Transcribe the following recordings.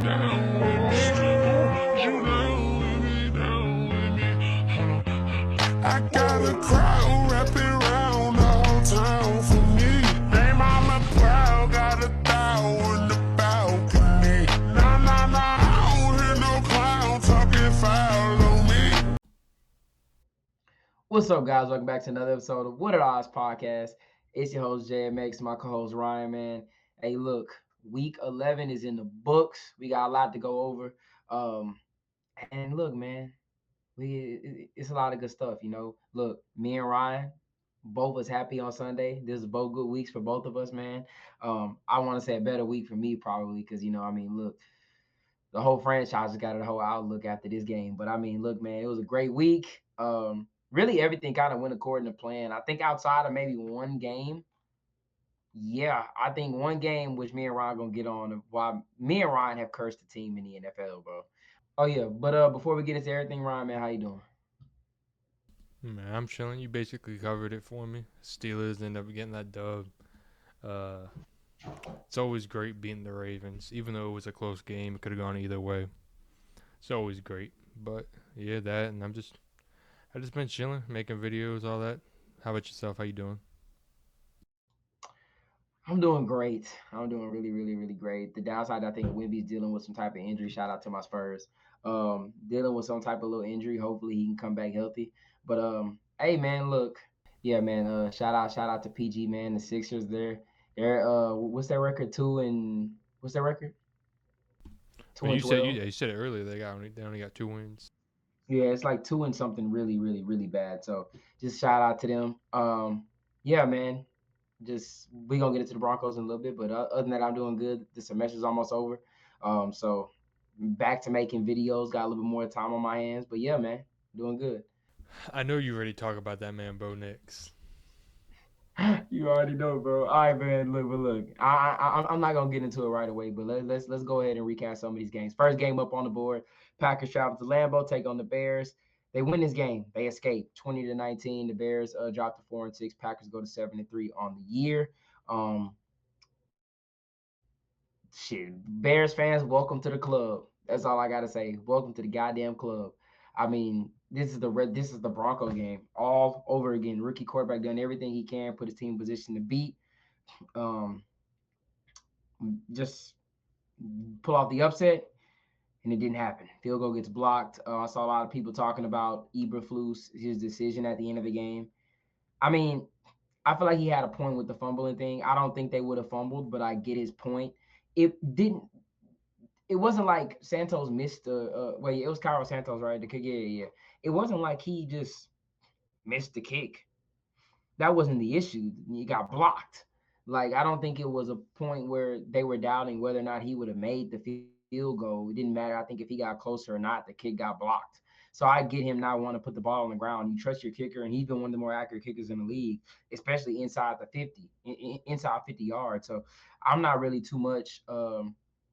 Down with me, you down with me, down with me. I got a crowd wrapping around the whole town for me. They mama proud, got 1,000 in the balcony. Nah, I don't hear no clown talking foul on me. What's up, guys? Welcome back to another episode of What Are the Odds podcast. It's your host JMX, my co-host Ryan. Man, hey, look, week 11 is in the books. We got a lot to go over. And look, man, it's a lot of good stuff. Look, me and Ryan, both was happy on Sunday. This is both good weeks for both of us, man. I want to say a better week for me probably because look, the whole franchise has got a whole outlook after this game. But look, man, it was a great week. Really everything kind of went according to plan. I think outside of maybe one game, yeah, I think one game which me and Ryan gonna get on why me and Ryan have cursed the team in the NFL, bro. Oh yeah, but before we get into everything, Ryan, man, how you doing? Man, I'm chilling. You basically covered it for me. Steelers end up getting that dub. Uh, it's always great beating the Ravens, even though it was a close game. It could have gone either way. It's always great. But yeah, that and I just been chilling, making videos, all that. How about yourself? How you doing? I'm doing great. I'm doing really, really, really great. The downside, I think Wimby's dealing with some type of injury. Shout out to my Spurs. Dealing with some type of little injury. Hopefully he can come back healthy. But hey man, look, yeah man. Shout out to PG man. The Sixers, they're what's their record? What's their record? Two But and you said 12. you said it earlier. They only got 2 wins. Yeah, it's like two and something really, really, really bad. So just shout out to them. Yeah, man. Just we gonna get into the Broncos in a little bit, but other than that, I'm doing good. The semester's almost over, so back to making videos. Got a little bit more time on my hands, but yeah, man, doing good. I know you already talk about that man, Bo Nix. You already know, bro. All right, man. Look. I'm not gonna get into it right away, but let's go ahead and recap some of these games. First game up on the board: Packers travel to Lambeau, take on the Bears. They win this game. They escape 20-19. The Bears drop to 4-6. Packers go to 7-3 on the year. Um, Shit, Bears fans, welcome to the club. That's all I gotta say. Welcome to the goddamn club. This is the Bronco game all over again. Rookie quarterback done everything he can, put his team in position to beat. Um, just pull off the upset, and it didn't happen. Field goal gets blocked. I saw a lot of people talking about Eberflus, his decision at the end of the game. I mean, I feel like he had a point with the fumbling thing. I don't think they would have fumbled, but I get his point. It didn't it wasn't like Santos missed the wait, it was Cairo Santos, right? The kick, yeah. It wasn't like he just missed the kick. That wasn't the issue. He got blocked. Like I don't think it was a point where they were doubting whether or not he would have made the field goal. It didn't matter. I think if he got closer or not, the kick got blocked. So I get him not wanting to put the ball on the ground. You trust your kicker, and he's been one of the more accurate kickers in the league, especially inside the 50, inside 50 yards. So I'm not really too much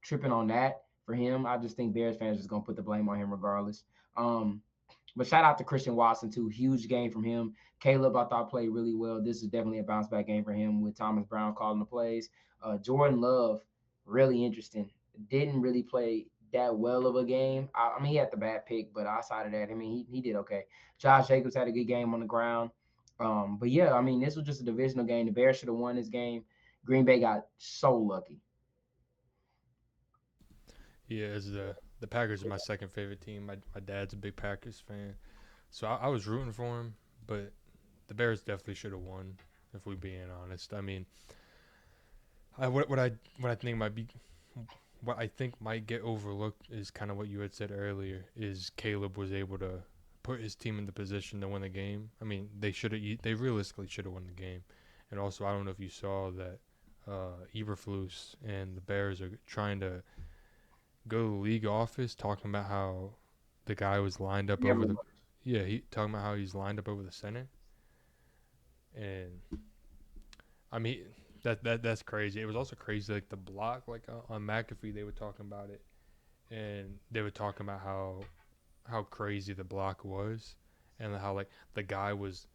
tripping on that for him. I just think Bears fans are just gonna put the blame on him regardless. Um, but shout out to Christian Watson too. Huge game from him. Caleb, I thought played really well. This is definitely a bounce back game for him with Thomas Brown calling the plays. Jordan Love, really interesting. Didn't really play that well of a game. I mean, he had the bad pick, but outside of that, I mean, he did okay. Josh Jacobs had a good game on the ground. But yeah, I mean, this was just a divisional game. The Bears should have won this game. Green Bay got so lucky. Yeah, as the Packers are my second favorite team. My dad's a big Packers fan, so I was rooting for him, but the Bears definitely should have won. If we're being honest, I mean, I what I think might be what I think might get overlooked is kind of what you had said earlier. Is Caleb was able to put his team in the position to win the game. I mean, they realistically should have won the game, and also I don't know if you saw that Eberflus and the Bears are trying to go to the league office talking about how the guy was lined up Yeah, over the he talking about how he's lined up over the center, and I mean that's crazy. It was also crazy like the block like on McAfee they were talking about it, and they were talking about how crazy the block was, and how like the guy was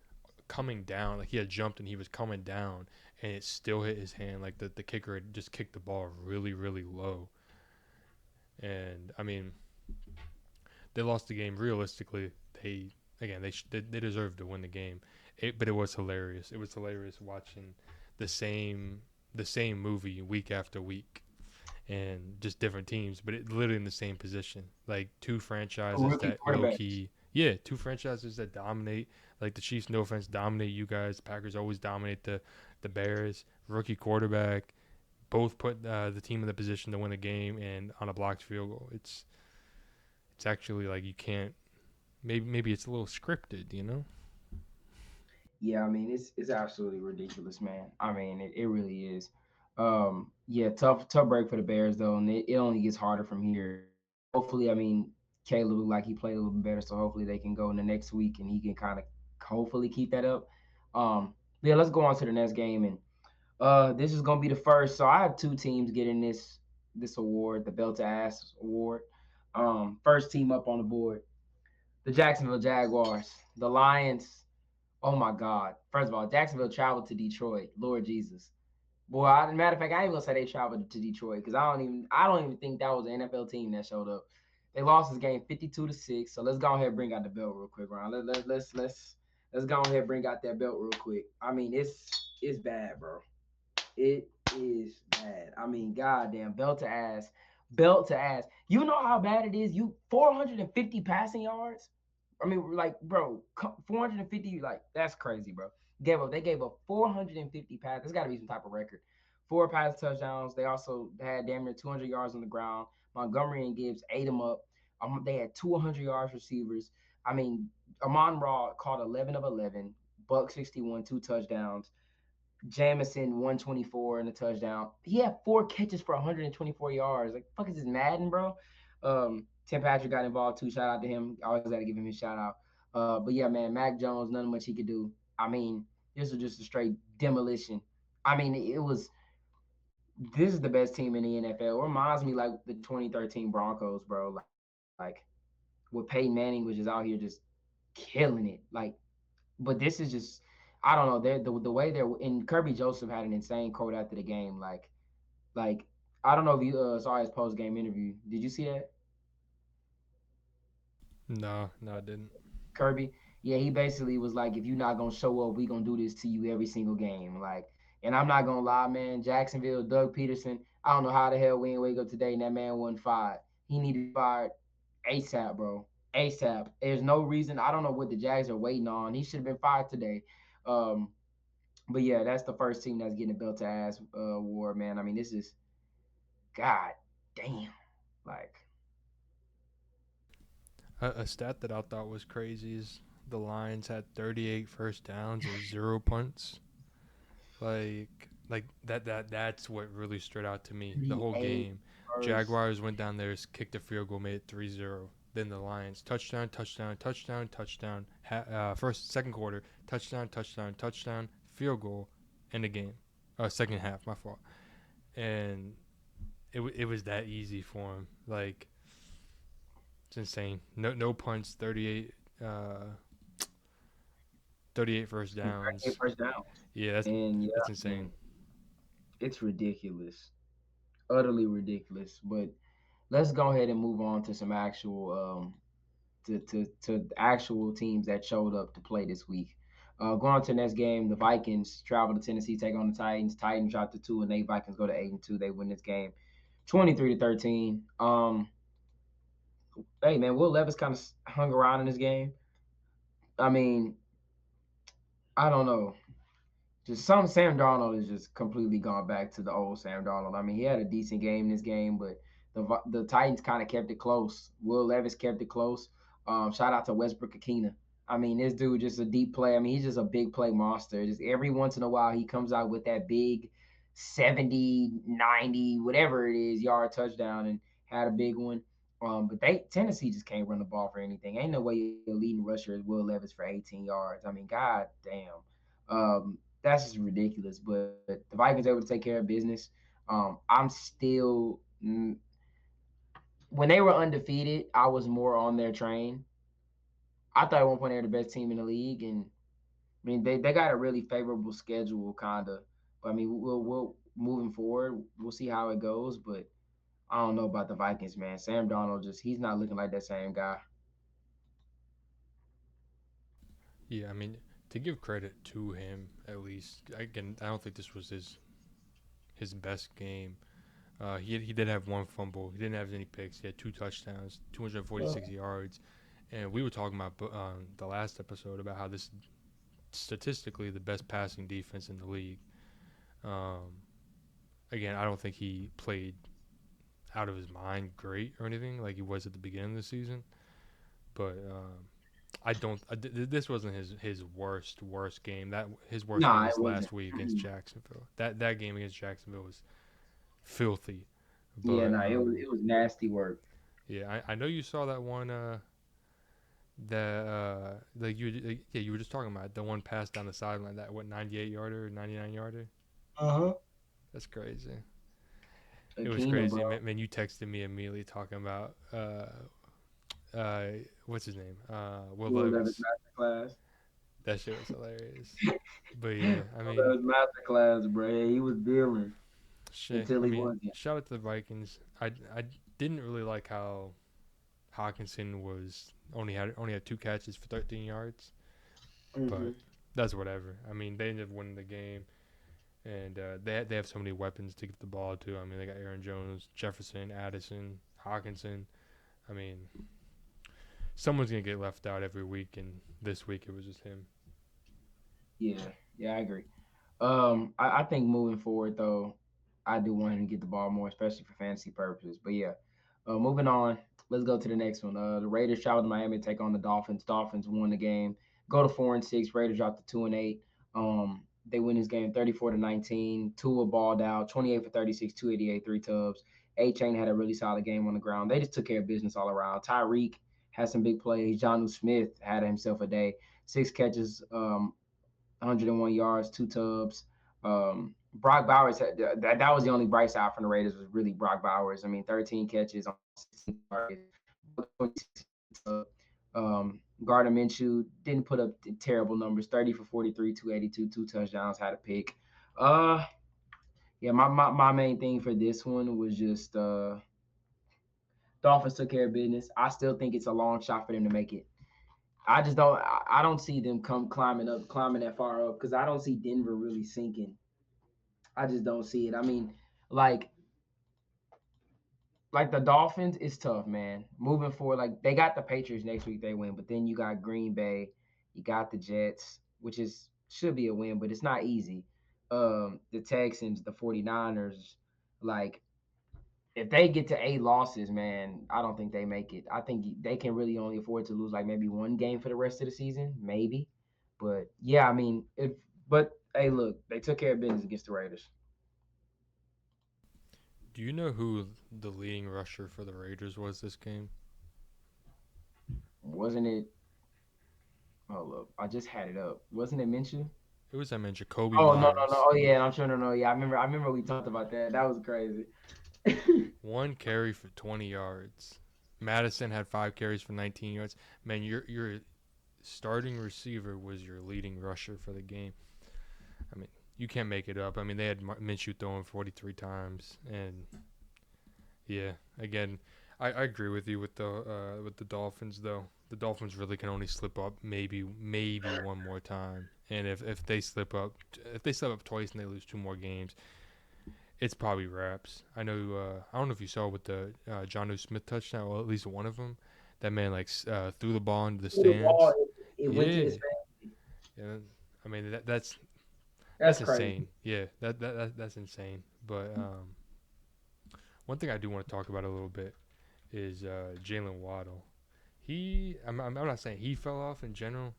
coming down, like he had jumped and he was coming down, and it still hit his hand. Like the kicker had just kicked the ball really really low, And I mean, they lost the game. Realistically, they again they deserved to win the game. But it was hilarious. It was hilarious watching the same the same movie week after week, and just different teams, but it literally in the same position. Like two franchises Rookie that low quarterbacks. key, yeah, two franchises that dominate. Like the Chiefs, no offense, dominate you guys. Packers always dominate the Bears. Rookie quarterback, both put the team in the position to win a game, and on a blocked field goal. It's actually like you can't. Maybe it's a little scripted, you know. Yeah, I mean it's absolutely ridiculous, man. I mean it really is. Yeah, tough break for the Bears though, and it only gets harder from here. Hopefully, I mean Caleb looked like he played a little bit better, so hopefully they can go in the next week and he can kind of hopefully keep that up. Yeah, let's go on to the next game, and this is gonna be the first. So I have two teams getting this award, the Belt to Ass award. First team up on the board, the Jacksonville Jaguars. The Lions. Oh my God! First of all, Jacksonville traveled to Detroit. Lord Jesus, boy. Matter of fact, I ain't gonna say they traveled to Detroit because I don't even think that was an NFL team that showed up. They lost this game 52-6. So let's go ahead and bring out the belt real quick, Ron. Let's go ahead and bring out that belt real quick. I mean, it's bad, bro. It is bad. I mean, goddamn, belt to ass, belt to ass. You know how bad it is? You 450 passing yards. I mean, like, bro, 450, like, that's crazy, bro. They gave up 450 passes. There's got to be some type of record. Four pass touchdowns. They also had damn near 200 yards on the ground. Montgomery and Gibbs ate them up. They had 200 yards receivers. I mean, Amon Ra caught 11 of 11, buck 61, two touchdowns. Jamison 124 and a touchdown. He had four catches for 124 yards. Like, fuck is this Madden, bro? Tim Patrick got involved too. Shout out to him. I always got to give him a shout out. But yeah, man, Mac Jones, nothing much he could do. I mean, this was just a straight demolition. I mean, it was. This is the best team in the NFL. It reminds me like the 2013 Broncos, bro. Like with Peyton Manning was just out here just killing it. Like, but this is just I don't know. The way they're and Kirby Joseph had an insane quote after the game. Like I don't know if you saw his post game interview. Did you see that, No, no, I didn't. Kirby? Yeah, he basically was like, if you're not gonna show up, we gonna do this to you every single game. Like, and I'm not gonna lie, man. Jacksonville, Doug Peterson. I don't know how the hell we ain't wake up today and that man wasn't fired. He needed fired ASAP, bro. ASAP. There's no reason. I don't know what the Jags are waiting on. He should have been fired today. Um, But yeah, that's the first team that's getting a belt to ass award, man. I mean, this is god damn. Like, A stat that I thought was crazy is the Lions had 38 first downs and 0 punts. That's what really stood out to me the whole 38 game. first. Jaguars went down there, kicked a field goal, made it 3-0. Then the Lions touchdown, touchdown, touchdown, touchdown. Second quarter touchdown, touchdown, touchdown, field goal, end the game. Second half, my fault. And it was that easy for him. Like it's insane. No punts. 38 first 38 downs. first down. Yeah, And yeah, that's insane. man, it's ridiculous. Utterly ridiculous. But let's go ahead and move on to some actual to actual teams that showed up to play this week. Going on to the next game, the Vikings travel to Tennessee, take on the Titans. Titans drop to 2 and 8. Vikings go to 8-2. They win this game 23-13. Hey man, Will Levis kind of hung around in this game. I mean, I don't know. Just some Sam Darnold is just completely gone back to the old Sam Darnold. I mean, he had a decent game in this game, but the Titans kind of kept it close. Will Levis kept it close. Shout out to Westbrook Akina. I mean, this dude just a deep play. I mean, he's just a big play monster. Just every once in a while, he comes out with that big 70, 90, whatever it is, yard touchdown and had a big one. But Tennessee just can't run the ball for anything. Ain't no way your leading rusher is Will Levis for 18 yards. I mean, god damn. That's just ridiculous. But the Vikings able to take care of business. I'm still when they were undefeated, I was more on their train. I thought at one point they were the best team in the league, and I mean they got a really favorable schedule, kind of. But I mean, we'll moving forward, we'll see how it goes. But I don't know about the Vikings, man. Sam Darnold he's not looking like that same guy. Yeah, I mean, to give credit to him, at least, again, I don't think this was his best game. He did have one fumble. He didn't have any picks. He had 2 touchdowns, 246 yards. And we were talking about the last episode about how this statistically the best passing defense in the league. Um, Again, I don't think he played out of his mind great or anything like he was at the beginning of the season. But I don't. This wasn't his worst game. That his worst game Nah, was it wasn't. last week against Jacksonville. That game against Jacksonville was filthy. Yeah, But nah, it was nasty work. yeah, I know you saw that one. Like you were just talking about the one pass down the sideline. That 98 yarder, 99 yarder. Uh-huh. That's crazy. It was Keenum, crazy, bro. man. You texted me immediately talking about what's his name? Will Will Levis Levis. masterclass. That shit was hilarious. But yeah, I Will mean, Levis masterclass, bro. Yeah, he was dealing shit. until I he mean, wasn't. shout out to the Vikings. I didn't really like how Hawkinson only had 2 catches for 13 yards, Hmm. but that's whatever. I mean, they ended up winning the game, and they have so many weapons to get the ball to. I mean, they got Aaron Jones, Jefferson, Addison, Hawkinson. I mean, someone's gonna get left out every week, and this week it was just him. Yeah, I agree. I think moving forward though, I do want him to get the ball more, especially for fantasy purposes. But yeah, moving on. Let's go to the next one. The Raiders travel to Miami to take on the Dolphins. Dolphins won the game. Go to 4-6. Raiders dropped to 2-8. They win this game 34-19. Tua balled out 28 for 36, 288, 3 tubs. A-Chain had a really solid game on the ground. They just took care of business all around. Tyreek had some big plays. Jonnu Smith had himself a day. 6 catches, 101 yards, 2 tubs. Brock Bowers that was the only bright side from the Raiders was really Brock Bowers. I mean, 13 catches on 16 targets. Gardner Minshew didn't put up terrible numbers. 30 for 43, 282, 2 touchdowns, had a pick. Uh, yeah, my main thing for this one was just Dolphins took care of business. I still think it's a long shot for them to make it. I just don't. I don't see them climbing that far up because I don't see Denver really sinking. I just don't see it. I mean, like the Dolphins is tough, man. Moving forward, like they got the Patriots next week, they win, but then you got Green Bay, you got the Jets, which is should be a win, but it's not easy. The Texans, the 49ers, like if they get to 8 losses, man, I don't think they make it. I think they can really only afford to lose like maybe one game for the rest of the season, maybe. But yeah, I mean, but hey, look, they took care of business against the Raiders. Do you know who the leading rusher for the Raiders was this game? Wasn't it? Oh look, I just had it up. Wasn't it mentioned? It was, I mean, Jacoby Oh no. Myers. Oh yeah, I'm sure no. Yeah, I remember we talked about that. That was crazy. 1 carry for 20 yards. Madison had 5 carries for 19 yards. Man, your starting receiver was your leading rusher for the game. I mean, you can't make it up. I mean, they had Minshew throwing 43 times, and yeah, again, I agree with you with the Dolphins though. The Dolphins really can only slip up maybe one more time, and if they slip up twice and they lose 2 more games, it's probably wraps. I know. I don't know if you saw with the Jonnu Smith touchdown, or at least one of them. That man threw the ball into the The ball, stands. it went to Yeah, his face. yeah. I mean that's That's crazy. insane. Yeah, that's insane. But one thing I do want to talk about a little bit is Jalen Waddle. I'm not saying he fell off in general,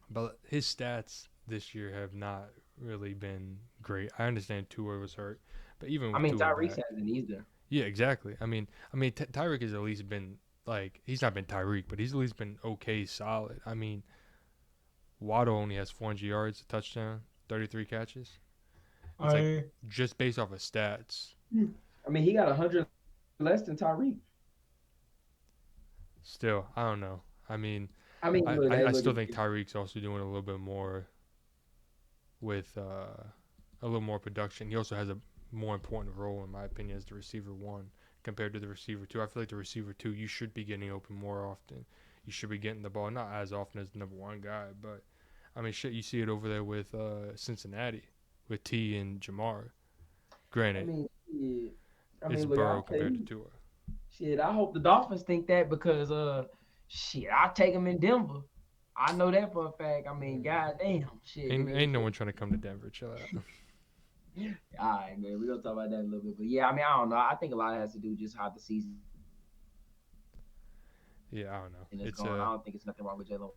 but his stats this year have not really been great. I understand Tua was hurt, but even I with mean, Tua Tyreek back, hasn't either. yeah, exactly. Tyreek has at least been like he's not been Tyreek, but he's at least been okay, solid. I mean, Waddle only has 400 yards, a touchdown, 33 catches. It's like I just based off of stats. I mean, he got 100 less than Tyreek. Still, I don't know. I mean, I mean, I, look, I, hey, I look, still think Tyreek's also doing a little bit more with a little more production. He also has a more important role, in my opinion, as the receiver one compared to the receiver 2. I feel like the receiver 2, you should be getting open more often. You should be getting the ball, not as often as the number 1 guy, but I mean, shit, you see it over there with Cincinnati, with T and Jamar. I Granted, mean, yeah. I it's mean, look, Burrow I'll tell compared to you, Tua. shit. I hope the Dolphins think that because shit, I take them in Denver. I know that for a fact. I mean, goddamn, shit. Ain't no one trying to come to Denver. Chill out. All right, man. We're gonna talk about that in a little bit, but yeah, I mean, I don't know. I think a lot has to do just how the season Yeah, I don't know. is It's going. I don't think it's nothing wrong with Jalen.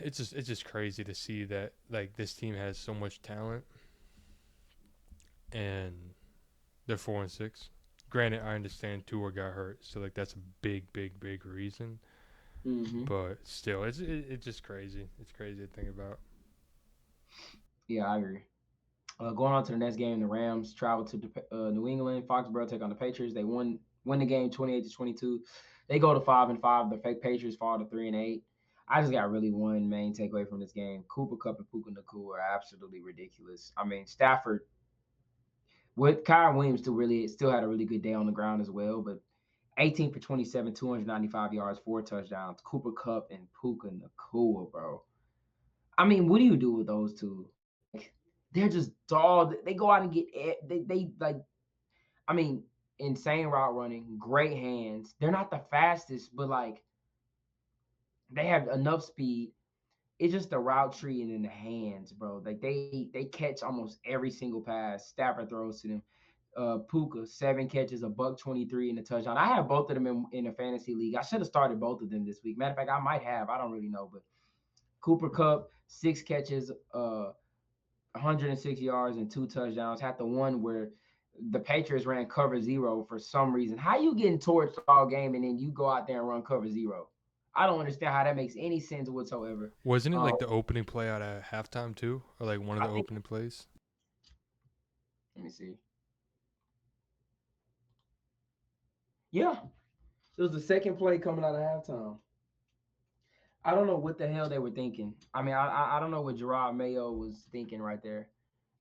it's just crazy to see that like this team has so much talent and they're 4-6. Granted, I understand Tua got hurt, so like that's a big reason. Mm-hmm. But still, it's just crazy. It's crazy to think about. Yeah, I agree. Going on to the next game, the Rams travel to New England. Foxborough take on the Patriots. They win the game 28-22. They go to 5-5. The fake Patriots fall to 3-8. I just got really one main takeaway from this game. Cooper Kupp and Puka Nacua are absolutely ridiculous. I mean, Stafford with Kyron Williams still had a really good day on the ground as well, but 18 for 27, 295 yards, 4 touchdowns. Cooper Kupp and Puka Nacua, bro. I mean, what do you do with those two? Like, they're just dog. They go out and get they like. I mean, insane route running, great hands. They're not the fastest, but like they have enough speed. It's just the route tree and in the hands, bro. Like they catch almost every single pass Stafford throws to them. Puka 7 catches, a buck 23 in the touchdown. I have both of them in a fantasy league. I should have started both of them this week. Matter of fact, I might have. I don't really know, but Cooper Kupp 6 catches, 106 yards and 2 touchdowns. Had the one where the Patriots ran cover 0 for some reason. How you getting torched all game and then you go out there and run cover 0? I don't understand how that makes any sense whatsoever. Wasn't it like the opening play out at halftime too, or like one of the opening plays? Let me see. Yeah, it was the second play coming out of halftime. I don't know what the hell they were thinking. I mean, I don't know what Gerard Mayo was thinking right there.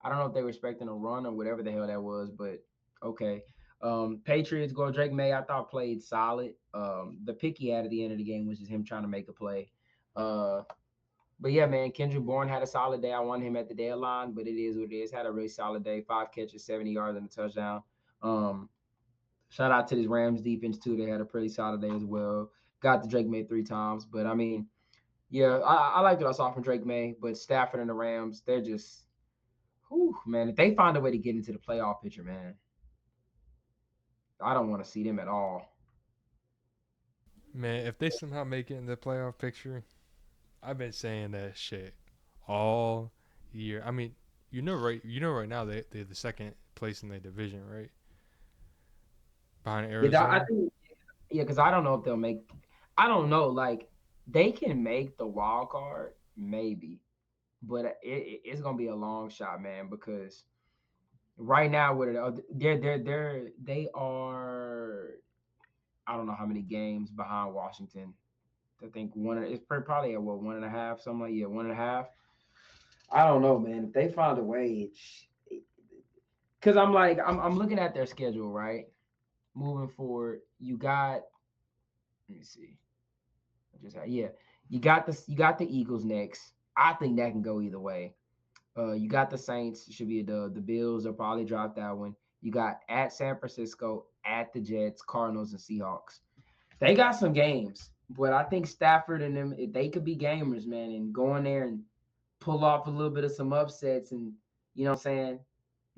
I don't know if they were expecting a run or whatever the hell that was, but okay. Patriots go Drake May. I thought played solid. The pick he had at the end of the game was just him trying to make a play. Uh, but yeah, man, Kendrick Bourne had a solid day. I wanted him at the deadline, but it is what it is. Had a really solid day. 5 catches, 70 yards, and a touchdown. Um, Shout out to this Rams defense too. They had a pretty solid day as well. Got the Drake May 3 times, but I mean, yeah, I liked what I saw from Drake May. But Stafford and the Rams, they're just, whew, man. If they find a way to get into the playoff picture, man, I don't want to see them at all. Man, if they somehow make it in the playoff picture, I've been saying that shit all year. I mean, right now they're the second place in their division, right? Behind Yeah, I Arizona. think, yeah, because I don't know if they'll make. I don't know. Like they can make the wild card, maybe, but it's gonna be a long shot, man. Because right now, they are. I don't know how many games behind Washington. I think it's probably at what 1.5, something like, yeah, 1.5. I don't know, man. If they find a way, because I'm looking at their schedule, right? Moving forward, you got, let me see. Yeah, you got the Eagles next. I think that can go either way. You got the Saints, should be the Bills. They'll probably drop that one. You got at San Francisco, at the Jets, Cardinals, and Seahawks. They got some games, but I think Stafford and them, they could be gamers, man, and go in there and pull off a little bit of some upsets, and you know what I'm saying,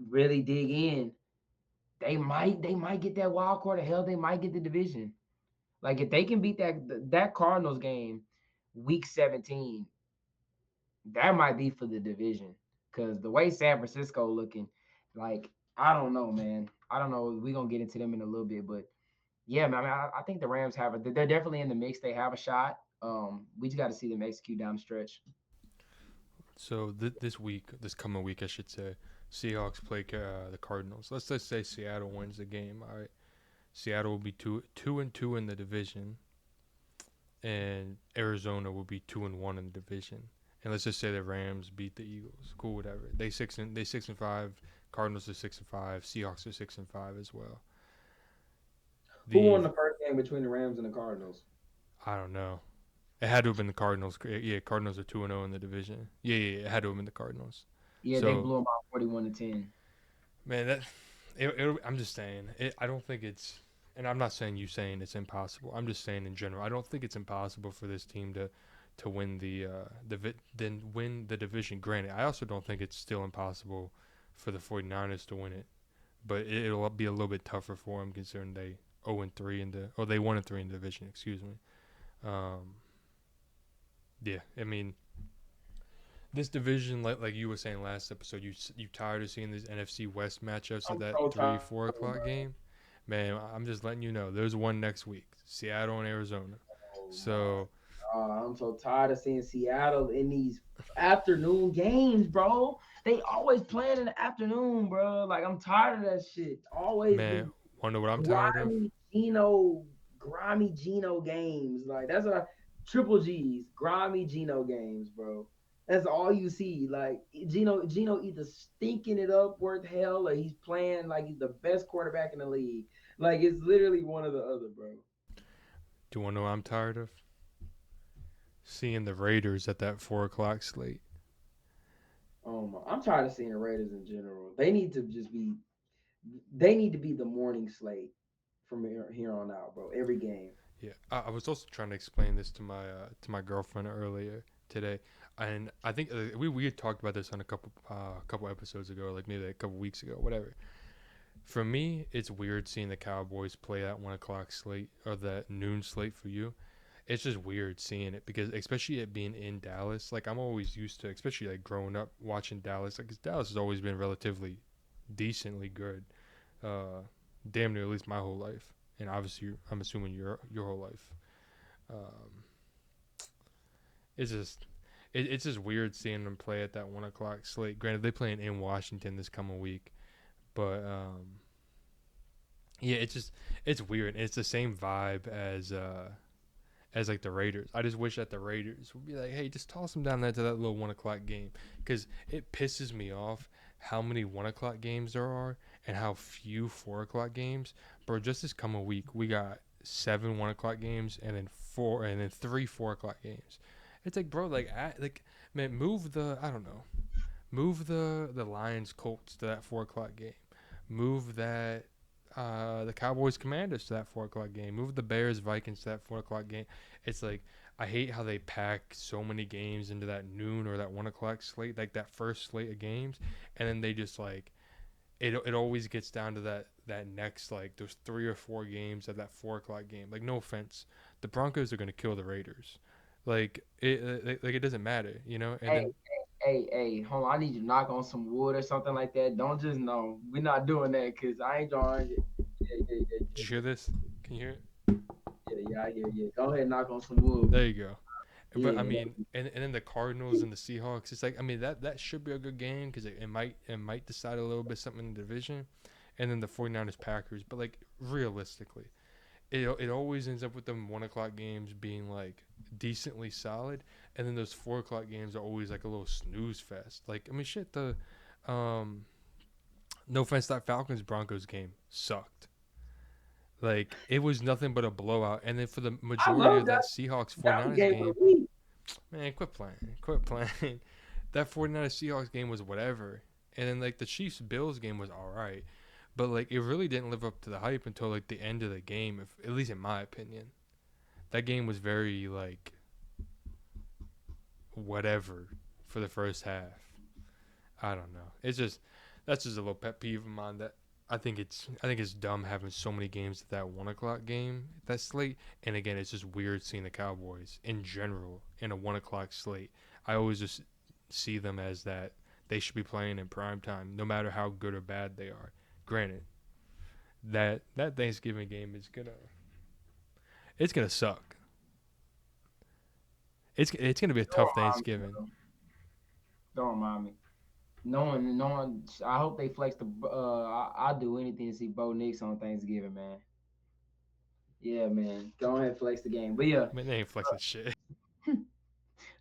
really dig in. They might get that wild card. Hell, they might get the division. Like if they can beat that Cardinals game, week 17, that might be for the division. Cause the way San Francisco looking, like I don't know, man. I don't know. We're gonna get into them in a little bit, but yeah, man. I think the Rams have it. They're definitely in the mix. They have a shot. We just got to see them execute down the stretch. So this coming week, I should say, Seahawks play the Cardinals. Let's just say Seattle wins the game. All right, Seattle will be 2-2 in the division, and Arizona will be 2-1 in the division. And let's just say the Rams beat the Eagles. Cool, whatever. They 6-5. Cardinals are 6-5. Seahawks are 6-5 as well. Who The won the first game between the Rams and the Cardinals? I don't know. It had to have been the Cardinals. Yeah, Cardinals are 2-0 in the division. Yeah. It had to have been the Cardinals. Yeah, they So blew them out 41-10. man, I'm just saying. I don't think it's, and I'm not saying you saying it's impossible. I'm just saying in general. I don't think it's impossible for this team to win then win the division. Granted, I also don't think it's still impossible for the 49ers to win it, but it'll be a little bit tougher for them considering they 0-3 they 1-3 in the division. Excuse me. Um, yeah, I mean this division, like you were saying last episode, you tired of seeing these NFC West matchups at I'm that so 3-4 tired, o'clock bro. game. Man, I'm just letting you know. There's one next week, Seattle and Arizona. Oh my So God, I'm so tired of seeing Seattle in these afternoon games, bro. They always playing in the afternoon, bro. Like I'm tired of that shit. Always man, the wanna know what I'm tired of? grimy Gino, grimy Gino games. Like that's what triple G's, grimy Gino games, bro. That's all you see. Like Gino either stinking it up worth hell, or he's playing like he's the best quarterback in the league. Like it's literally one or the other, bro. Do you wanna know what I'm tired of? Seeing the Raiders at that 4 o'clock slate. Oh my! I'm tired of seeing the Raiders in general. They need to just be. They need to be the morning slate from here on out, bro. Every game. Yeah, I was also trying to explain this to my girlfriend earlier today, and I think we had talked about this on a couple episodes ago, like maybe a couple weeks ago, whatever. For me, it's weird seeing the Cowboys play that 1 o'clock slate or that noon slate for you. It's just weird seeing it because, especially it being in Dallas, like I'm always used to, especially like growing up watching Dallas, like 'cause Dallas has always been relatively decently good, uh, damn near at least my whole life, and obviously I'm assuming your whole life. Um, it's just it's just weird seeing them play at that 1 o'clock slate. Granted, they playing in Washington this coming week, but yeah, it's weird. It's the same vibe as like the Raiders. I just wish that the Raiders would be like, hey, just toss them down there to that little 1 o'clock game, because it pisses me off how many 1 o'clock games there are and how few 4 o'clock games. Bro, just this coming week, we got 7 1 o'clock games and then 3 4 o'clock games. It's like, bro, like man, move the I don't know, move the Lions Colts to that 4 o'clock game, move that the Cowboys Commanders to that 4 o'clock game. Move the Bears Vikings to that 4 o'clock game. It's like I hate how they pack so many games into that noon or that 1 o'clock slate, like that first slate of games, and then they just like it always gets down to that next like those 3 or 4 games of that 4 o'clock game. Like no offense, the Broncos are gonna kill the Raiders. Like it doesn't matter, you know. And Hey, then hey, hold on. I need you to knock on some wood or something like that. Don't just know. We're not doing that because I ain't drawing it. did you hear this? Can you hear it? Yeah, I hear you. Go ahead and knock on some wood. There you go. But I Yeah. mean, and then the Cardinals and the Seahawks. It's like I mean that should be a good game because it might decide a little bit something in the division, and then the 49ers Packers. But like realistically, it always ends up with them 1 o'clock games being like decently solid, and then those 4 o'clock games are always like a little snooze fest. Like I mean, shit. No offense, that Falcons Broncos game sucked. Like it was nothing but a blowout, and then for the I majority love of that. that Seahawks That was 49ers game of game. the week. Man, quit playing. Quit playing. That 49ers Seahawks game was whatever. And then like the Chiefs Bills game was all right. But like it really didn't live up to the hype until like the end of the game, if, at least in my opinion. That game was very like whatever for the first half. I don't know. It's just that's just a little pet peeve of mine that I think it's dumb having so many games at that 1 o'clock game, that slate. And again, it's just weird seeing the Cowboys in general in a 1 o'clock slate. I always just see them as that they should be playing in prime time, no matter how good or bad they are. Granted, that Thanksgiving game is gonna suck. It's gonna be a Don't tough remind me, Thanksgiving. bro. Don't remind me. No one. I hope they flex the. I'll do anything to see Bo Nix on Thanksgiving, man. Yeah, man. Go ahead, flex the game. But yeah, I mean, they ain't flexing shit.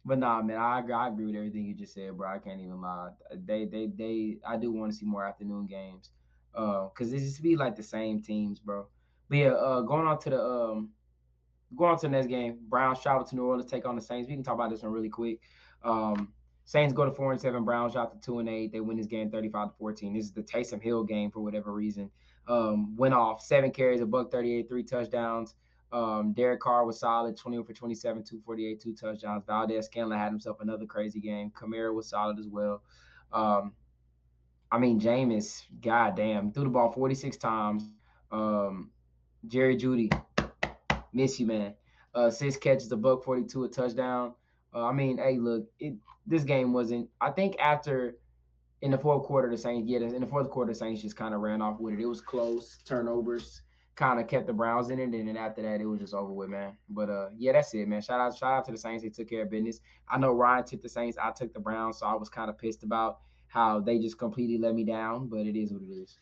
but nah, man. I agree with everything you just said, bro. I can't even lie. I do want to see more afternoon games. Cause it just be like the same teams, bro. But yeah, going on to the next game. Browns travel to New Orleans, take on the Saints. We can talk about this one really quick. Saints go to 4-7. Browns drop to 2-8. They win this game 35-14. This is the Taysom Hill game for whatever reason. Went off 7 carries, a buck 38, 3 touchdowns. Derek Carr was solid, 21 for 27, 248, 2 touchdowns. Valdez Scantling had himself another crazy game. Kamara was solid as well. I mean, Jameis, goddamn, threw the ball 46 times. Jerry Jeudy, miss you, man. 6 catches, a buck 42, a touchdown. I mean, hey, look, this game wasn't. I think after in the fourth quarter, the Saints, in the fourth quarter, the Saints just kind of ran off with it. It was close, turnovers, kind of kept the Browns in it, and then after that, it was just over with, man. But yeah, that's it, man. Shout out to the Saints. They took care of business. I know Ryan took the Saints. I took the Browns, so I was kind of pissed about how they just completely let me down. But it is what it is.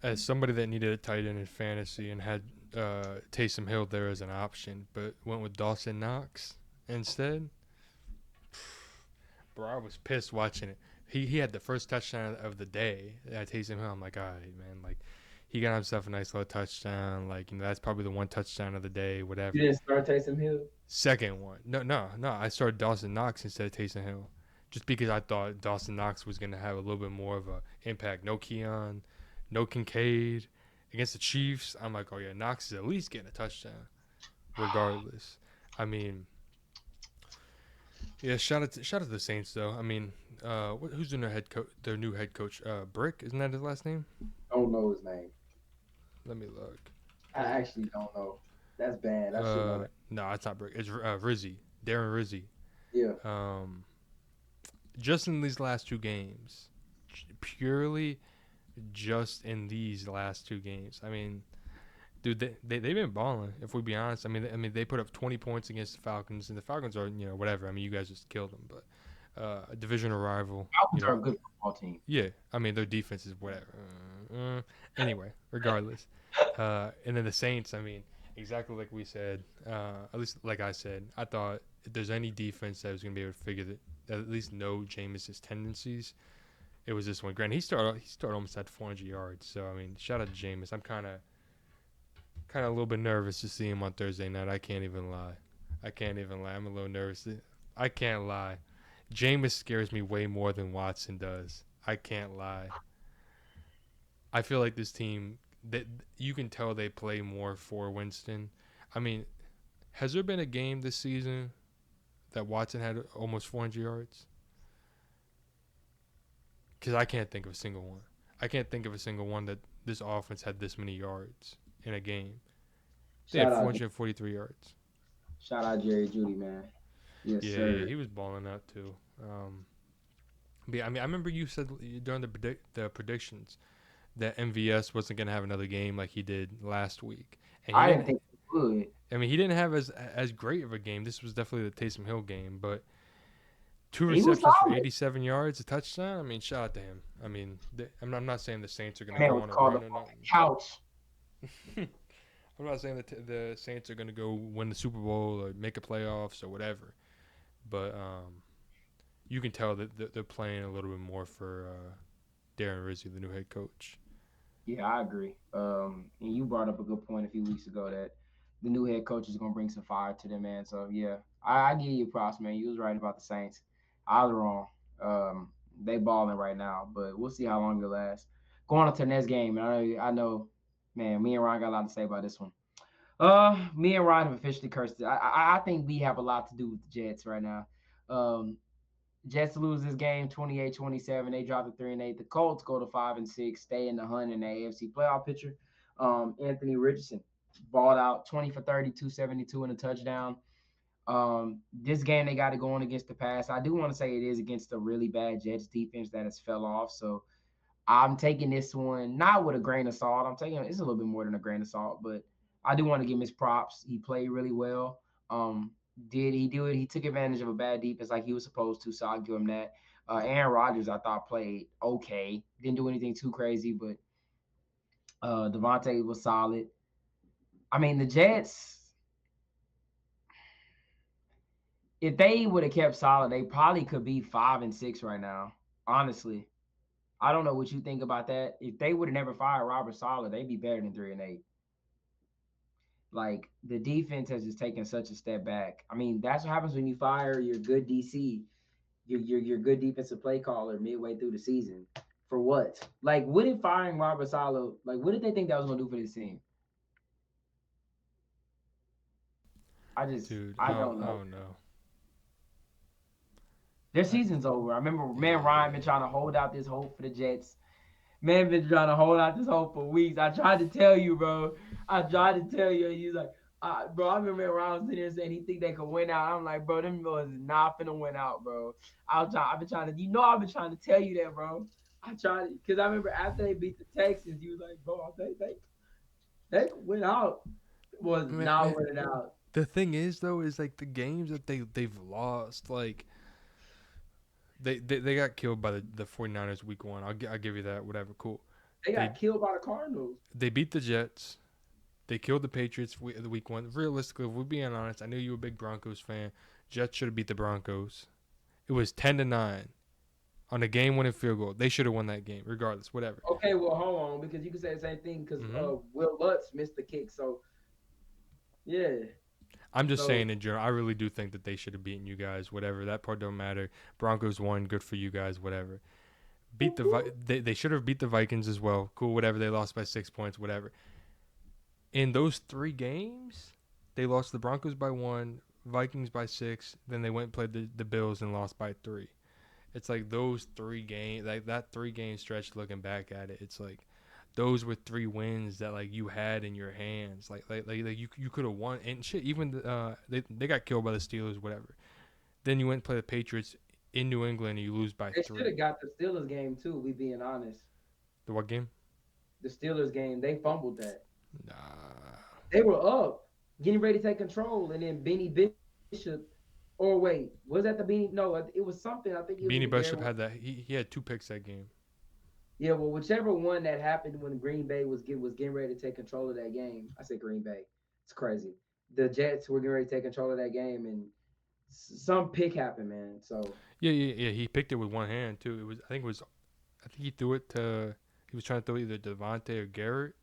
As somebody that needed a tight end in fantasy and had Taysom Hill there as an option, but went with Dawson Knox instead. Bro, I was pissed watching it. He had the first touchdown of the day at Taysom Hill. I'm like, all right, man. Like, he got himself a nice little touchdown. Like, that's probably the one touchdown of the day, whatever. You didn't start Taysom Hill? Second one. No. I started Dawson Knox instead of Taysom Hill. Just because I thought Dawson Knox was going to have a little bit more of an impact. No Keon, no Kincaid. Against the Chiefs, I'm like, oh, yeah, Knox is at least getting a touchdown regardless. I mean, yeah, shout out to the Saints, though. I mean, who's their new head coach? Brick, isn't that his last name? I don't know his name. Let me look. I actually don't know. That's bad. I should know that. No, it's not Brick. It's Rizzi. Darren Rizzi. Yeah. Just in these last 2 games, purely just in these last 2 games. I mean, dude, they've been balling. If we be honest, I mean, they put up 20 points against the Falcons, and the Falcons are, whatever. I mean, you guys just killed them, but a divisional rival. Falcons are a good football team. Yeah, I mean, their defense is whatever. Anyway, regardless, and then the Saints. I mean, exactly like we said. At least like I said, I thought if there's any defense that was gonna be able to figure that at least know Jameis's tendencies, it was this one. Granted, he started almost at 400 yards. So I mean, shout out to Jameis. I'm kind of a little bit nervous to see him on Thursday night. I can't even lie. I'm a little nervous. I can't lie. Jameis scares me way more than Watson does. I can't lie. I feel like this team, that you can tell they play more for Winston. I mean, has there been a game this season that Watson had almost 400 yards? Because I can't think of a single one. I can't think of a single one that this offense had this many yards in a game. They had 443 yards. Shout out Jerry Jeudy, man. Yes, yeah, sir. Yeah, he was balling out too. But yeah, I mean, I remember you said during the predictions that MVS wasn't gonna have another game like he did last week. And I didn't think he would. I mean, he didn't have as great of a game. This was definitely the Taysom Hill game, but 2 receptions for 87 yards, a touchdown. I mean, shout out to him. I mean, I'm not saying the Saints are gonna go on a run or nothing. Couch. I'm not saying that the Saints are gonna go win the Super Bowl or make a playoffs or whatever, but you can tell that they're playing a little bit more for Darren Rizzi, the new head coach. Yeah, I agree. And you brought up a good point a few weeks ago that the new head coach is gonna bring some fire to them, man. So yeah, I give you props, man. You was right about the Saints. I was wrong. They balling right now, but we'll see how long it lasts. Going on to the next game, I know, man. Me and Ryan got a lot to say about this one. Me and Ryan have officially cursed it. I think we have a lot to do with the Jets right now. Jets lose this game 28-27. They drop to 3-8. The Colts go to 5-6, stay in the hunt in the AFC playoff picture. Anthony Richardson balled out 20 for 30, 272 and a touchdown. This game they got it going against the pass. I do want to say it is against a really bad Jets defense that has fell off. So I'm taking this one not with a grain of salt. I'm taking it's a little bit more than a grain of salt, but I do want to give him his props. He played really well. Did he do it? He took advantage of a bad defense like he was supposed to, so I'll give him that. Aaron Rodgers, I thought, played okay. Didn't do anything too crazy, but Devontae was solid. I mean, the Jets, if they would have kept solid, they probably could be 5-6 right now, honestly. I don't know what you think about that. If they would have never fired Robert Saleh, they'd be better than 3-8. Like the defense has just taken such a step back. I mean, that's what happens when you fire your good DC, your good defensive play caller midway through the season. For what? Like, what did firing Robert Saleh, like, what did they think that was gonna do for this team? Dude, I don't I know. don't know. Their I, season's over. I remember, man, Ryan been yeah. trying to hold out this hope for the Jets. Man, been trying to hold out this hope for weeks. I tried to tell you, bro. I tried to tell you, and you like, bro. I remember Ryan was sitting there saying he think they could win out. I'm like, bro, them boys is not finna win out, bro. I've been trying to, I've been trying to tell you that, bro. I tried because I remember after they beat the Texans, you was like, bro, they went out. Was not Man, winning out. the thing is though, is like the games that they've lost, like they got killed by the 49ers week 1. I'll give you that. Whatever, cool. They They got killed by the Cardinals. they beat the Jets. They killed the Patriots the week 1. Realistically, if we're being honest, I knew you were a big Broncos fan. Jets should have beat the Broncos. It was 10-9 on a game-winning field goal. They should have won that game, regardless. Whatever. Okay, well, hold on, because you can say the same thing because hmm Will Lutz missed the kick. So yeah, I'm just so saying in general, I really do think that they should have beaten you guys. Whatever, that part don't matter. Broncos won, good for you guys. Whatever. Beat they should have beat the Vikings as well. Cool, whatever. They lost by 6 points. Whatever. In those 3 games, they lost the Broncos by 1, Vikings by 6. Then they went and played the Bills and lost by 3. It's like those 3 games, like that 3-game stretch. Looking back at it, it's like those were 3 wins that like you had in your hands. Like you could have won and shit. Even they got killed by the Steelers, whatever. Then you went and play the Patriots in New England and you lose by they should 3. have got the Steelers game too. We being honest, The what game? the Steelers game they fumbled that. Nah. They were up, getting ready to take control, and then Benny Bishop. Or wait, was that the Benny? No, it was something. I think it was Beanie either Gary. Bishop had that. He had 2 picks that game. Yeah, well, whichever one that happened when Green Bay was getting ready to take control of that game. I said Green Bay. It's crazy. The Jets were getting ready to take control of that game, and some pick happened, man. So Yeah. He picked it with one hand too. I think he threw it to. He was trying to throw either Devontae or Garrett,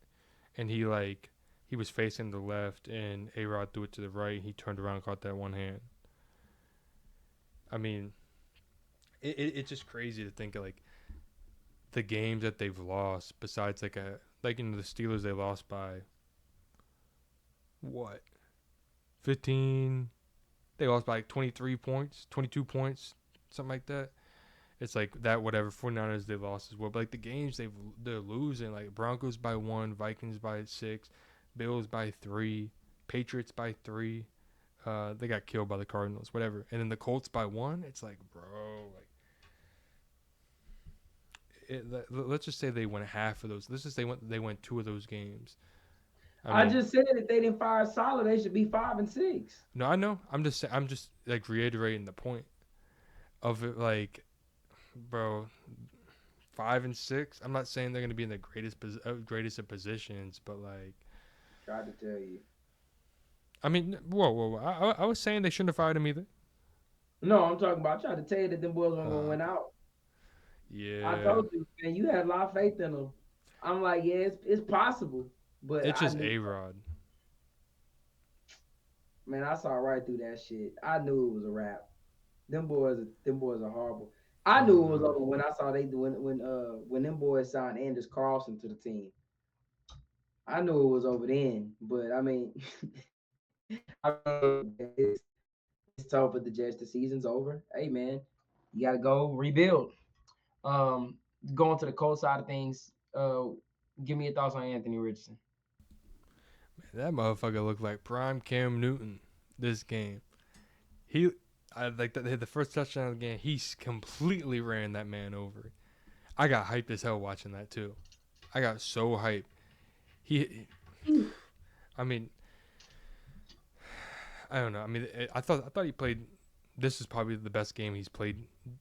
and he was facing the left, and A-Rod threw it to the right. And he turned around and caught that one hand. I mean, it's just crazy to think of like the games that they've lost. Besides the Steelers, they lost by what 15. They lost by like 23 points, 22 points, something like that. It's like that, whatever. 49ers, they lost as well. But like the games they're losing, like Broncos by 1, Vikings by 6, Bills by 3, Patriots by 3. They got killed by the Cardinals, whatever. And then the Colts by 1. It's like, bro, let's just say they won half of those. Let's just say they went 2 of those games. I just said if they didn't fire Solid, they should be 5-6. No, I know. I'm just like reiterating the point of it. Like, bro, 5-6. I'm not saying they're gonna be in the greatest of positions, but like, Tried to tell you. I mean, whoa. I was saying they shouldn't have fired him either. No, I'm talking about. I tried to tell you that them boys weren't gonna win out. Yeah. I told you, man. You had a lot of faith in them. I'm like, yeah, it's possible, but It's I just knew, A-Rod. man. I saw right through that shit. I knew it was a wrap. Them boys are horrible. I knew it was over when I saw when them boys signed Anders Carlson to the team. I knew it was over then, but I mean, it's tough with the Jets. The season's over. Hey man, you gotta go rebuild. Um, Going to the Colts side of things. Give me your thoughts on Anthony Richardson. Man, that motherfucker looked like prime Cam Newton this game. The first touchdown of the game. He completely ran that man over. I got hyped as hell watching that too. I got so hyped. I mean, I don't know. I mean, I thought he played. This is probably the best game he's played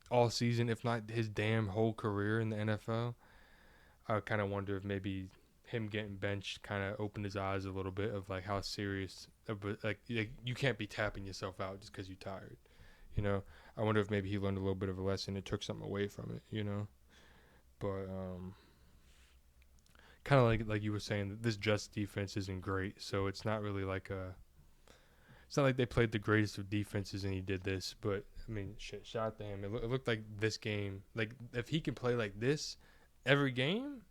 all season, if not his damn whole career in the NFL. I kind of wonder if maybe him getting benched kind of opened his eyes a little bit of like how serious, like you can't be tapping yourself out just because you're tired. You know, I wonder if maybe he learned a little bit of a lesson and took something away from it. You know, but kind of like you were saying, this Jets defense isn't great, so it's not really like a. It's not like they played the greatest of defenses and he did this, but I mean, shit, shout out to him. It looked like this game, like if he can play like this every game,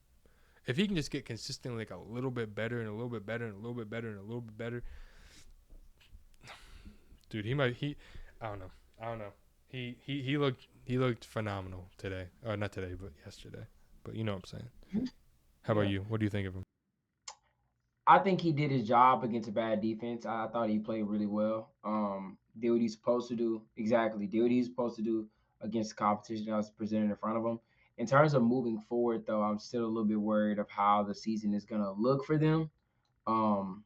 if he can just get consistently like a little bit better and a little bit better and a little bit better and a little bit better, dude, I don't know. He looked phenomenal today. Not today, but yesterday. But you know what I'm saying. How about you? What do you think of him? I think he did his job against a bad defense. I thought he played really well. Did what he's supposed to do. Exactly. Did what he's supposed to do against the competition that was presented in front of him. In terms of moving forward, though, I'm still a little bit worried of how the season is going to look for them. But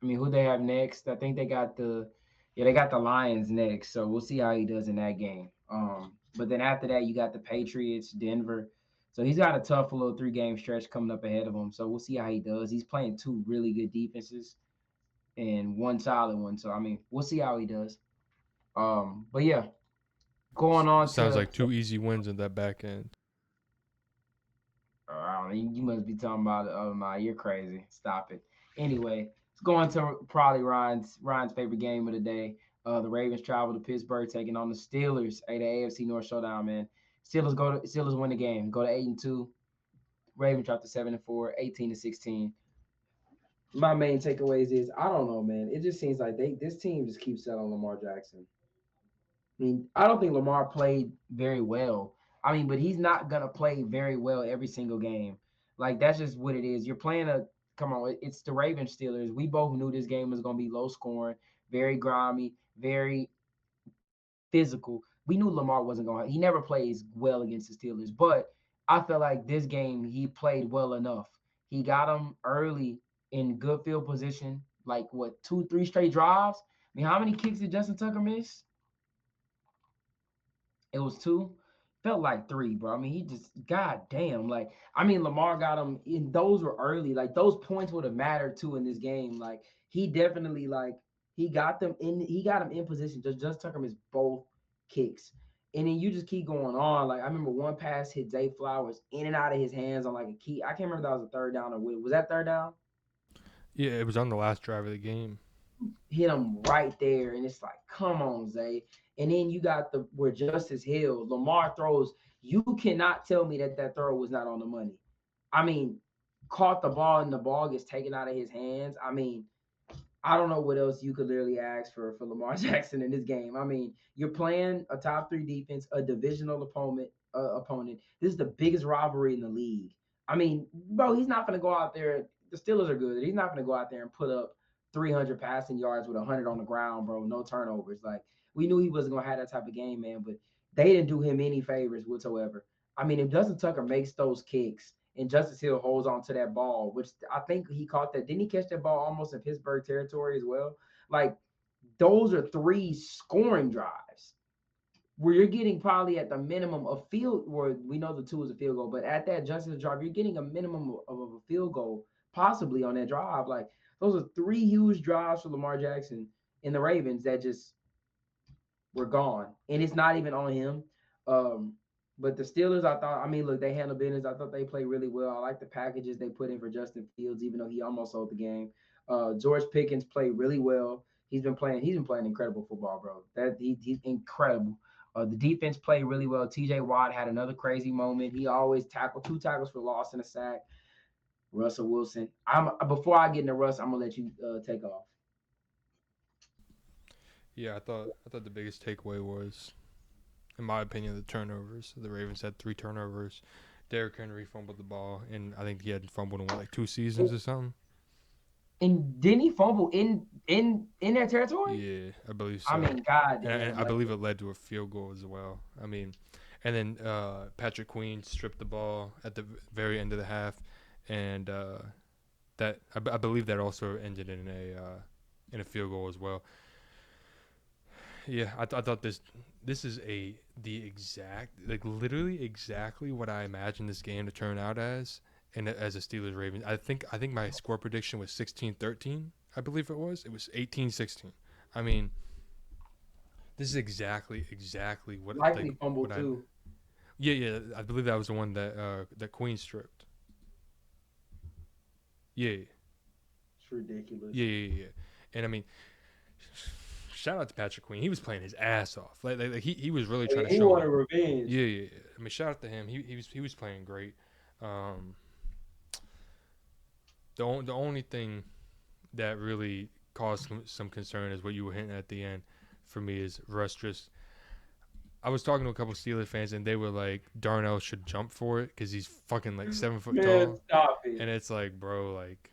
I mean, who they have next? I think they got the Lions next. So we'll see how he does in that game. But then after that, you got the Patriots, Denver. So he's got a tough little 3-game stretch coming up ahead of him. So we'll see how he does. He's playing 2 really good defenses and 1 solid one. So I mean, we'll see how he does. But yeah, going on. Sounds like 2 easy wins in that back end. I don't know, you must be talking about the other night. You're crazy. Stop it. Anyway, let's go into probably Ryan's favorite game of the day. The Ravens travel to Pittsburgh, taking on the Steelers. Hey, the AFC North showdown, man. Steelers win the game. Go to 8-2. Ravens drop to 7-4, 18-16. My main takeaways is I don't know, man. It just seems like this team just keeps selling Lamar Jackson. I mean, I don't think Lamar played very well. I mean, but he's not gonna play very well every single game. Like that's just what it is. You're playing it's the Ravens Steelers. We both knew this game was gonna be low scoring, very grimy, very physical. We knew Lamar wasn't going. He never plays well against the Steelers, but I felt like this game he played well enough. He got them early in good field position, like 2-3 straight drives. I mean, how many kicks did Justin Tucker miss? It was 2. Felt like 3, bro. I mean, he just, god damn. Like, I mean, Lamar got him, and those were early. Like, those points would have mattered too in this game. Like, he definitely, like, he got him in position. Just Tucker missed both kicks. And then you just keep going on. Like, I remember one pass hit Zay Flowers in and out of his hands on like a key. I can't remember if that was a 3rd down or what. Was that 3rd down? Yeah, it was on the last drive of the game. Hit him right there, and it's like, come on, Zay. And then you got where Justice Hill, Lamar throws. You cannot tell me that throw was not on the money. I mean, caught the ball and the ball gets taken out of his hands. I mean, I don't know what else you could literally ask for Lamar Jackson in this game. I mean, you're playing a top 3 defense, a divisional opponent. This is the biggest rivalry in the league. I mean, bro, he's not going to go out there. The Steelers are good. He's not going to go out there and put up 300 passing yards with 100 on the ground, bro. No turnovers. Like, we knew he wasn't going to have that type of game, man, but they didn't do him any favors whatsoever. I mean, if Justin Tucker makes those kicks and Justice Hill holds on to that ball, which I think he caught that. Didn't he catch that ball almost in Pittsburgh territory as well? Like, those are 3 scoring drives where you're getting probably at the minimum of field, where we know the 2 is a field goal, but at that Justice drive, you're getting a minimum of a field goal possibly on that drive. Like, those are 3 huge drives for Lamar Jackson and the Ravens that just were gone. And it's not even on him. But the Steelers, look, they handled business. I thought they played really well. I like the packages they put in for Justin Fields, even though he almost sold the game. George Pickens played really well. He's been playing incredible football, bro. He's incredible. The defense played really well. TJ Watt had another crazy moment. He always tackled 2 tackles for loss and a sack. Russell Wilson. Before I get into Russ, I'm gonna let you take off. Yeah, I thought the biggest takeaway was, in my opinion, the turnovers. The Ravens had 3 turnovers. Derrick Henry fumbled the ball, and I think he had fumbled in 2 seasons or something. And didn't he fumble in their territory? Yeah, I believe so. I mean, God. And I believe it led to a field goal as well. I mean, and then Patrick Queen stripped the ball at the very end of the half, and that I believe that also ended in a field goal as well. Yeah, I thought this is the exact, like, literally exactly what I imagined this game to turn out as, and as a Steelers Ravens. I think my score prediction was 16-13. I believe it was. It was 18-16. I mean, this is exactly what likely fumble too. Yeah. I believe that was the one that Queen stripped. Yeah. It's ridiculous. Yeah. And I mean, shout out to Patrick Queen. He was playing his ass off. Like he was really trying to He show. wanted revenge. Yeah. I mean, shout out to him. He was playing great. The only thing that really caused some concern is what you were hinting at the end. For me, is Russ just. I was talking to a couple Steelers fans and they were like, Darnell should jump for it because he's fucking like 7 foot tall. Stop it. And it's like, bro, like,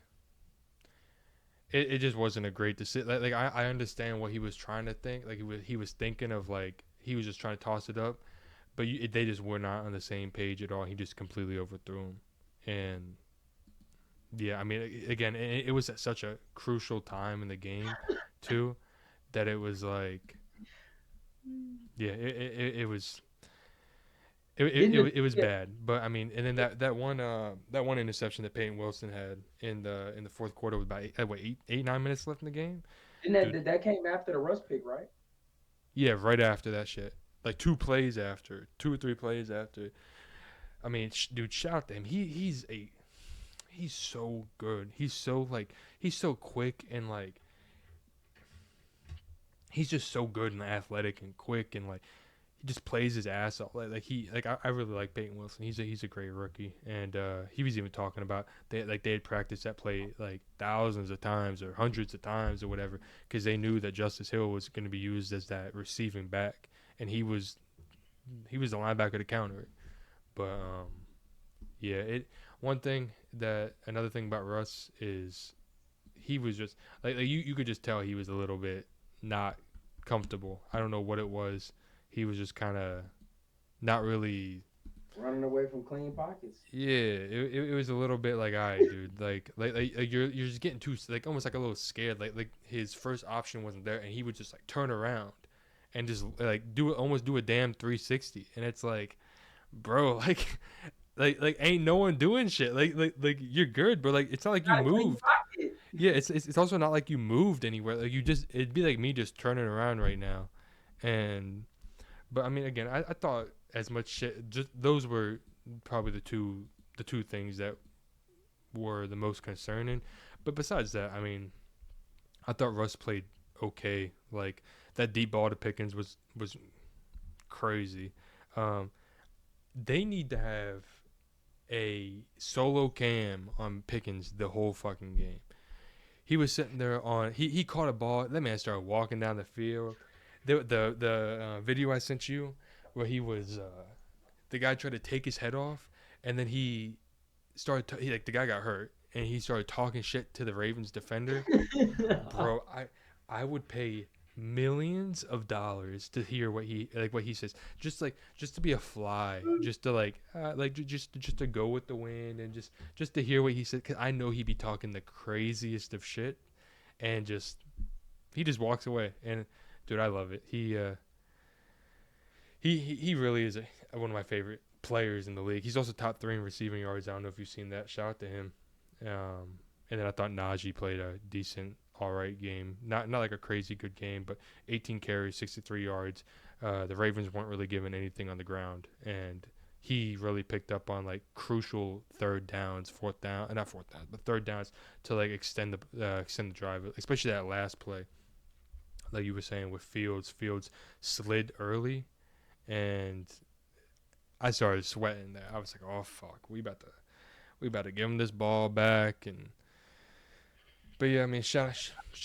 it just wasn't a great decision. Like I understand what he was trying to think. Like he was thinking of like he was just trying to toss it up, but they just were not on the same page at all. He just completely overthrew him, and yeah, I mean, again, it was at such a crucial time in the game, too, that it was like, yeah, it was. It was bad, but I mean, and then that one interception that Peyton Wilson had in the fourth quarter with about 9 minutes left in the game. And that came after the Russ pick, right? Yeah, right after that shit, like 2 or 3 plays after. I mean, dude, shout out to him. He's so good. He's so quick and like he's just so good and athletic and quick and like. He just plays his ass off. I really like Peyton Wilson. He's a great rookie, and he was even talking about they had practiced that play like thousands of times or hundreds of times or whatever because they knew that Justice Hill was going to be used as that receiving back, and he was the linebacker to counter it. But yeah, another thing about Russ is he was just like you could just tell he was a little bit not comfortable. I don't know what it was. He was just kind of not really running away from clean pockets. Yeah, it was a little bit like, all right, dude, like you're just getting too like almost like a little scared. Like his first option wasn't there, and he would just like turn around and just like almost do a damn 360, and it's like, bro, like ain't no one doing shit. Like you're good, bro. Like it's not like you moved. Yeah, it's also not like you moved anywhere. Like it'd be like me just turning around right now, But I mean, again, I thought as much shit. Just those were probably the two things that were the most concerning. But besides that, I mean, I thought Russ played okay. Like that deep ball to Pickens was crazy. They need to have a solo cam on Pickens the whole fucking game. He was sitting there on. He caught a ball. That man started walking down the field. The video I sent you where he was the guy tried to take his head off and then he started the guy got hurt and he started talking shit to the Ravens defender. Bro, I would pay millions of dollars to hear what he says, just to be a fly, just to just to go with the wind and just to hear what he said, cuz I know he'd be talking the craziest of shit and he just walks away. And dude, I love it. He really is one of my favorite players in the league. He's also top 3 in receiving yards. I don't know if you've seen that. Shout out to him. And then I thought Najee played a decent, all right game. Not like a crazy good game, but 18 carries, 63 yards. The Ravens weren't really given anything on the ground, and he really picked up on like crucial third downs to like extend the drive, especially that last play. Like you were saying with Fields slid early, and I started sweating there. I was like, "Oh fuck, we about to give him this ball back." But yeah, I mean, shout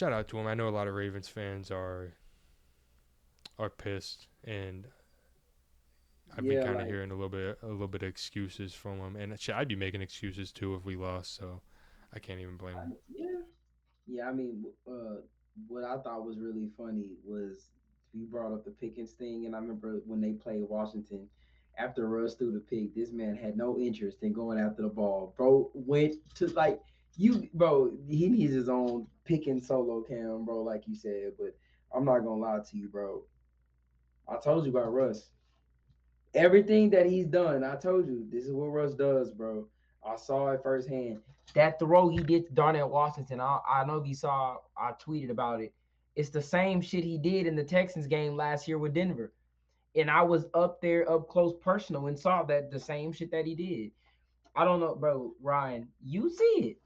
out to him. I know a lot of Ravens fans are pissed, and I've been kind of hearing a little bit of excuses from him, and I'd be making excuses too if we lost. So I can't even blame him. Yeah. I mean, what I thought was really funny was you brought up the Pickens thing, and I remember when they played Washington, after Russ threw the pick, this man had no interest in going after the ball. Bro went to he needs his own Pickens solo cam, bro, like you said. But I'm not gonna lie to you, bro. I told you about Russ. Everything that he's done, I told you, this is what Russ does, bro. I saw it firsthand. That throw he did to Darnell Washington, I know if you saw, I tweeted about it. It's the same shit he did in the Texans game last year with Denver. And I was up there, up close, personal, and saw that the same shit that he did. I don't know, bro, Ryan. You see it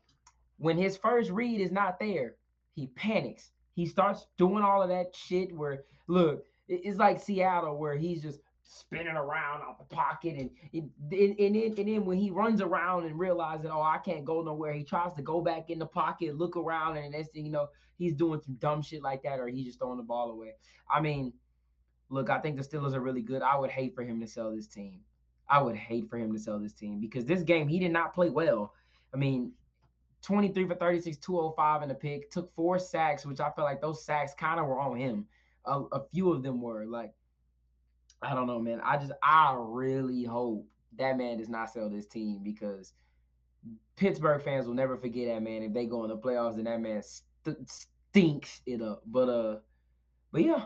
when his first read is not there, he panics. He starts doing all of that shit where, look, it's like Seattle where he's just spinning around out the pocket and then when he runs around and realizes, oh, I can't go nowhere, he tries to go back in the pocket, look around, and the next thing you know, he's doing some dumb shit like that, or he's just throwing the ball away. I mean, look, I think the Steelers are really good. I would hate for him to sell this team. I would hate for him to sell this team because this game he did not play well. I mean, 23 for 36, 205 in the pick, took 4 sacks, which I feel like those sacks kind of were on him. A few of them were like, I don't know, man. I really hope that man does not sell this team because Pittsburgh fans will never forget that man. If they go in the playoffs, then that man stinks it up. But yeah,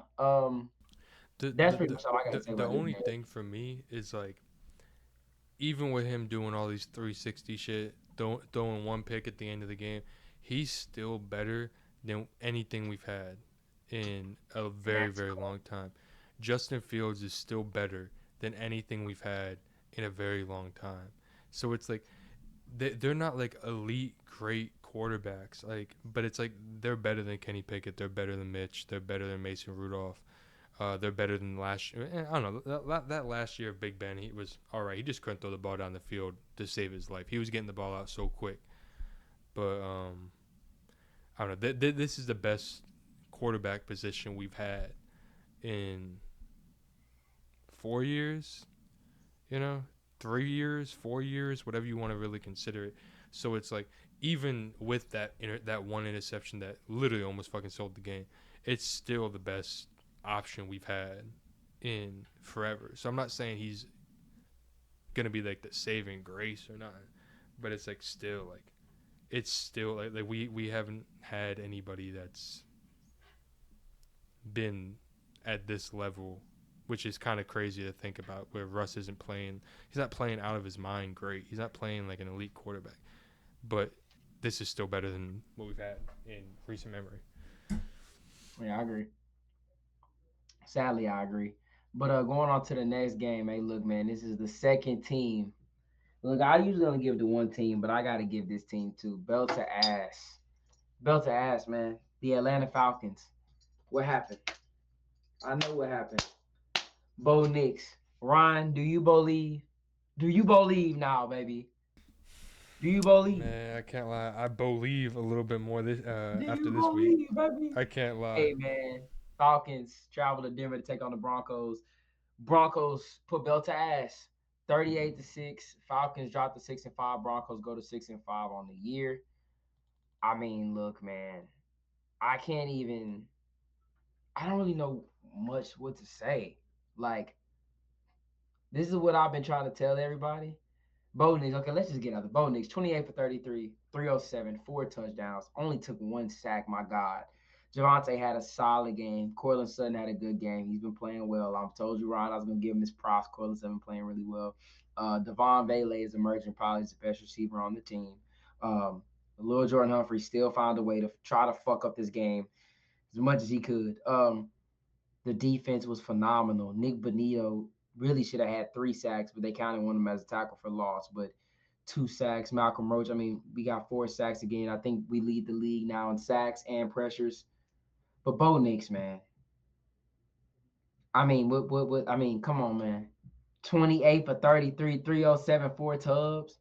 The that's the pretty the, much all I got the, to say the about this only game. thing for me is like, even with him doing all these 360 shit, throwing one pick at the end of the game, he's still better than anything we've had in a very, That's very long time. Justin Fields is still better than anything we've had in a very long time. So it's like they're not like elite great quarterbacks, like, but it's like they're better than Kenny Pickett, they're better than Mitch, they're better than Mason Rudolph. They're better than last year. I don't know. That last year of Big Ben, he was all right. He just couldn't throw the ball down the field to save his life. He was getting the ball out so quick. But I don't know. This is the best quarterback position we've had in 4 years. 3 years, 4 years, whatever you want to really consider it. So it's like, even with that one interception that literally almost fucking sold the game, it's still the best option we've had in forever. So I'm not saying he's gonna be like the saving grace or not, but it's like still like it's still like we haven't had anybody that's been at this level, which is kind of crazy to think about, where Russ isn't playing. He's not playing out of his mind great. He's not playing like an elite quarterback, but this is still better than what we've had in recent memory. Yeah, I agree. Sadly, I agree. But going on to the next game, hey, look, man, this is the second team. Look, I usually only give it to one team, but I got to give this team to belt to ass. Belt to ass, man. The Atlanta Falcons. What happened? I know what happened. Bo Nix. Ryan, do you believe? Do you believe now, baby? Do you believe? Man, I can't lie. I believe a little bit more this Do after you this week. believe, baby? I can't lie. Hey, man. Falcons travel to Denver to take on the Broncos. Broncos put belt to ass. 38-6. Falcons drop to 6-5. Broncos go to 6-5 on the year. I mean, look, man. I can't even. I don't really know much what to say. Like, this is what I've been trying to tell everybody. Bo Nix, okay, let's just get out of the Bo Nix, 28 for 33, 307, 4 touchdowns, only took 1 sack, my God. Javante had a solid game. Cortland Sutton had a good game. He's been playing well. I told you, Ryan, I was going to give him his props. Cortland Sutton playing really well. Devon Vele is emerging probably as the best receiver on the team. Lil Jordan Humphrey still found a way to try to fuck up this game as much as he could. The defense was phenomenal. Nick Bonito really should have had 3 sacks, but they counted one of them as a tackle for loss. But 2 sacks. Malcolm Roach, I mean, we got 4 sacks again. I think we lead the league now in sacks and pressures. But Bo Nix, man. I mean, what I mean, come on, man. 28 for 33, 307, 4 tubs.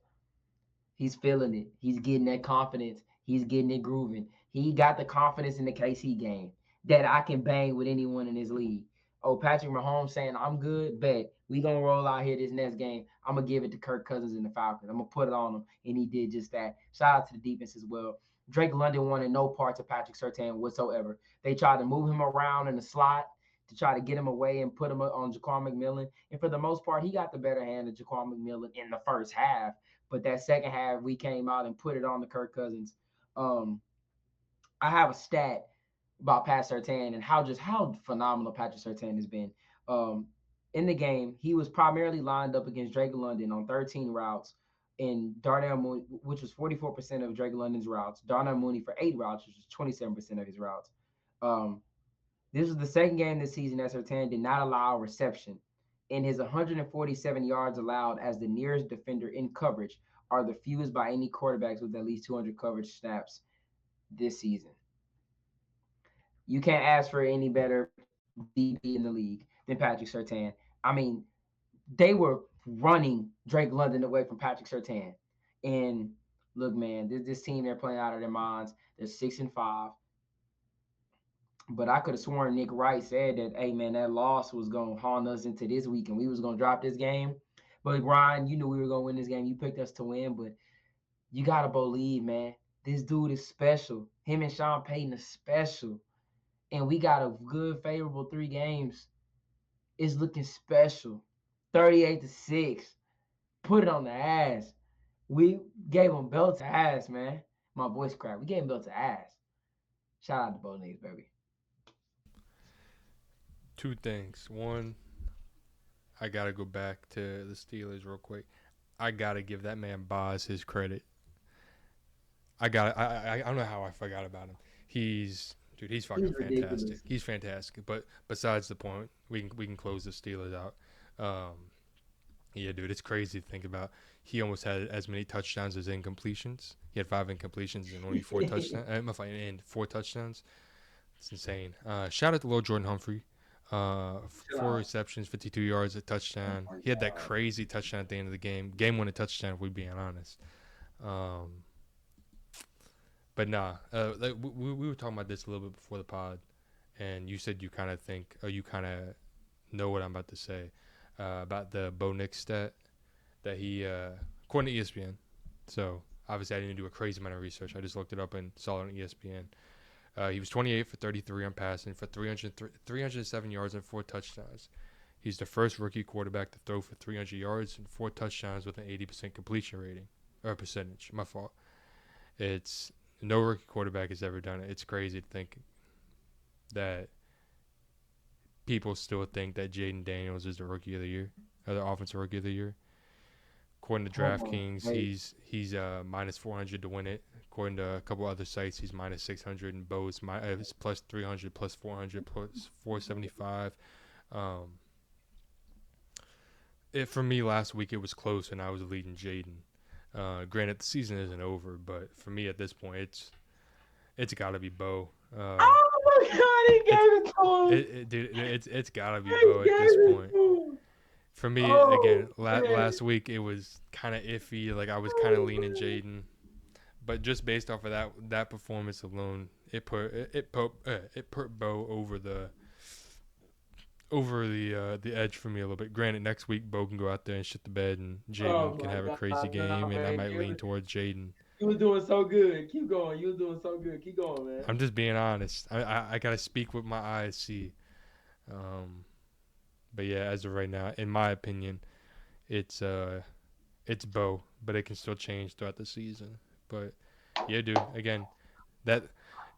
He's feeling it. He's getting that confidence. He's getting it grooving. He got the confidence in the KC game that I can bang with anyone in this league. Oh, Patrick Mahomes saying I'm good, bet we gonna roll out here this next game. I'm gonna give it to Kirk Cousins and the Falcons. I'm gonna put it on him, and he did just that. Shout out to the defense as well. Drake London wanted no parts of Patrick Surtain whatsoever. They tried to move him around in the slot to try to get him away and put him on Jaquan McMillan. And for the most part, he got the better hand of Jaquan McMillan in the first half. But that second half, we came out and put it on the Kirk Cousins. I have a stat about Pat Surtain and how phenomenal Patrick Surtain has been. In the game, he was primarily lined up against Drake London on 13 routes, and Darnell Mooney, which was 44% of Drake London's routes. Darnell Mooney for 8 routes, which was 27% of his routes. This was the second game this season that Surtain did not allow a reception. and his 147 yards allowed as the nearest defender in coverage are the fewest by any quarterbacks with at least 200 coverage snaps this season. You can't ask for any better DB in the league than Patrick Surtain. I mean, they were running Drake London away from Patrick Surtain. And look, man, this team, they're playing out of their minds. They're 6-5. But I could have sworn Nick Wright said that, hey, man, that loss was going to haunt us into this week and we was going to drop this game. But, Ryan, you knew we were going to win this game. You picked us to win, but you got to believe, man, this dude is special. Him and Sean Payton are special. And we got a good, favorable 3 games. It's looking special. 38-6. Put it on the ass. We gave them belt to ass, man. My voice cracked. We gave them belt to ass. Shout out to Bo Nix, baby. 2 things. One, I got to go back to the Steelers real quick. I got to give that man Boz his credit. I don't know how I forgot about him. He's fucking fantastic. He's fantastic. But besides the point, we can close the Steelers out. Yeah, dude, it's crazy to think about. He almost had as many touchdowns as incompletions. He had 5 incompletions and only 4 touchdowns. And 4 touchdowns. It's insane. Shout out to Lil Jordan Humphrey. 4 receptions, 52 yards, a touchdown. He had that crazy touchdown at the end of the game. Game-winning touchdown, if we're being honest. But nah, we were talking about this a little bit before the pod, and you said you kind of think, or you kind of know what I'm about to say about the Bo Nix stat that he, according to ESPN. So obviously I didn't do a crazy amount of research. I just looked it up and saw it on ESPN. He was 28 for 33 on passing for 307 yards and 4 touchdowns. He's the first rookie quarterback to throw for 300 yards and 4 touchdowns with an 80% completion rating, or percentage. My fault. It's no rookie quarterback has ever done it. It's crazy to think that people still think that Jaden Daniels is the rookie of the year, or the offensive rookie of the year. According to DraftKings, he's minus 400 to win it. According to a couple other sites, he's minus 600, and Bo's plus 300, plus 400, plus 475. For me last week, it was close, and I was leading Jaden. Granted, the season isn't over, but for me at this point, it's got to be Bo. Oh my God, he gave it to him. Dude, it's got to be Bo at this point. For me, again, last week it was kind of iffy. Like I was kind of leaning Jaden, but just based off of that performance alone, it put Bo over the edge for me a little bit. Granted, next week Bo can go out there and shit the bed, and Jaden can have a crazy game, and I might lean towards Jaden. You were doing so good. Keep going. You were doing so good. Keep going, man. I'm just being honest. I gotta speak what my eyes see. But yeah, as of right now, in my opinion, it's Bo, but it can still change throughout the season. But yeah, dude, again, that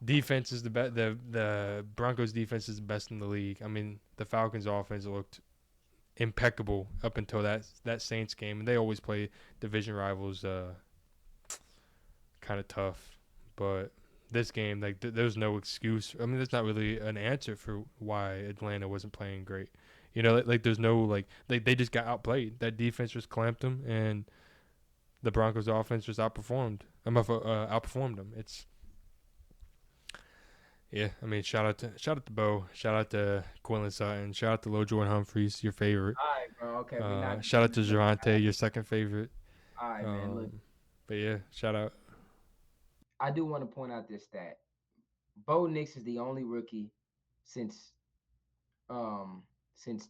defense is the best. The Broncos defense is the best in the league. I mean, the Falcons offense looked impeccable up until that Saints game, and they always play division rivals kind of tough. But this game, like, there's no excuse. I mean, there's not really an answer for why Atlanta wasn't playing great. You know, like there's no, like, they just got outplayed. That defense just clamped them, and the Broncos offense just outperformed them. It's, yeah, I mean, shout out to Bo, shout out to Quinlan Sutton, shout out to Lil Jordan Humphreys, your favorite. All right, bro. Okay. Shout out to Javonte, your second favorite. All right, man. Look. But yeah, shout out. I do want to point out this stat. Bo Nix is the only rookie since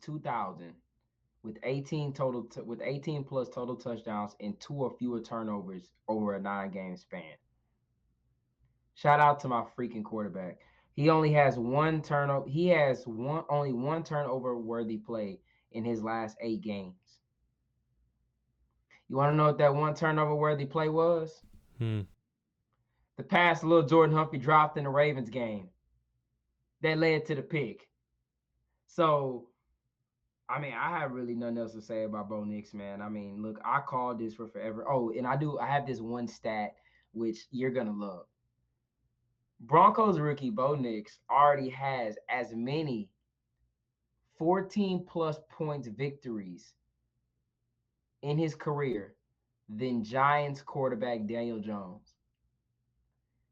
2000 with 18 plus total touchdowns and 2 or fewer turnovers over a 9-game span. Shout out to my freaking quarterback. He only has one turnover. He has only one turnover worthy play in his last 8 games. You want to know what that one turnover worthy play was? The pass Lil Jordan Humphrey dropped in the Ravens game that led to the pick. So, I mean, I have really nothing else to say about Bo Nix, man. I mean, look, I called this for forever. Oh, and I have this one stat which you're gonna love. Broncos rookie Bo Nix already has as many 14+ points victories in his career than Giants quarterback Daniel Jones.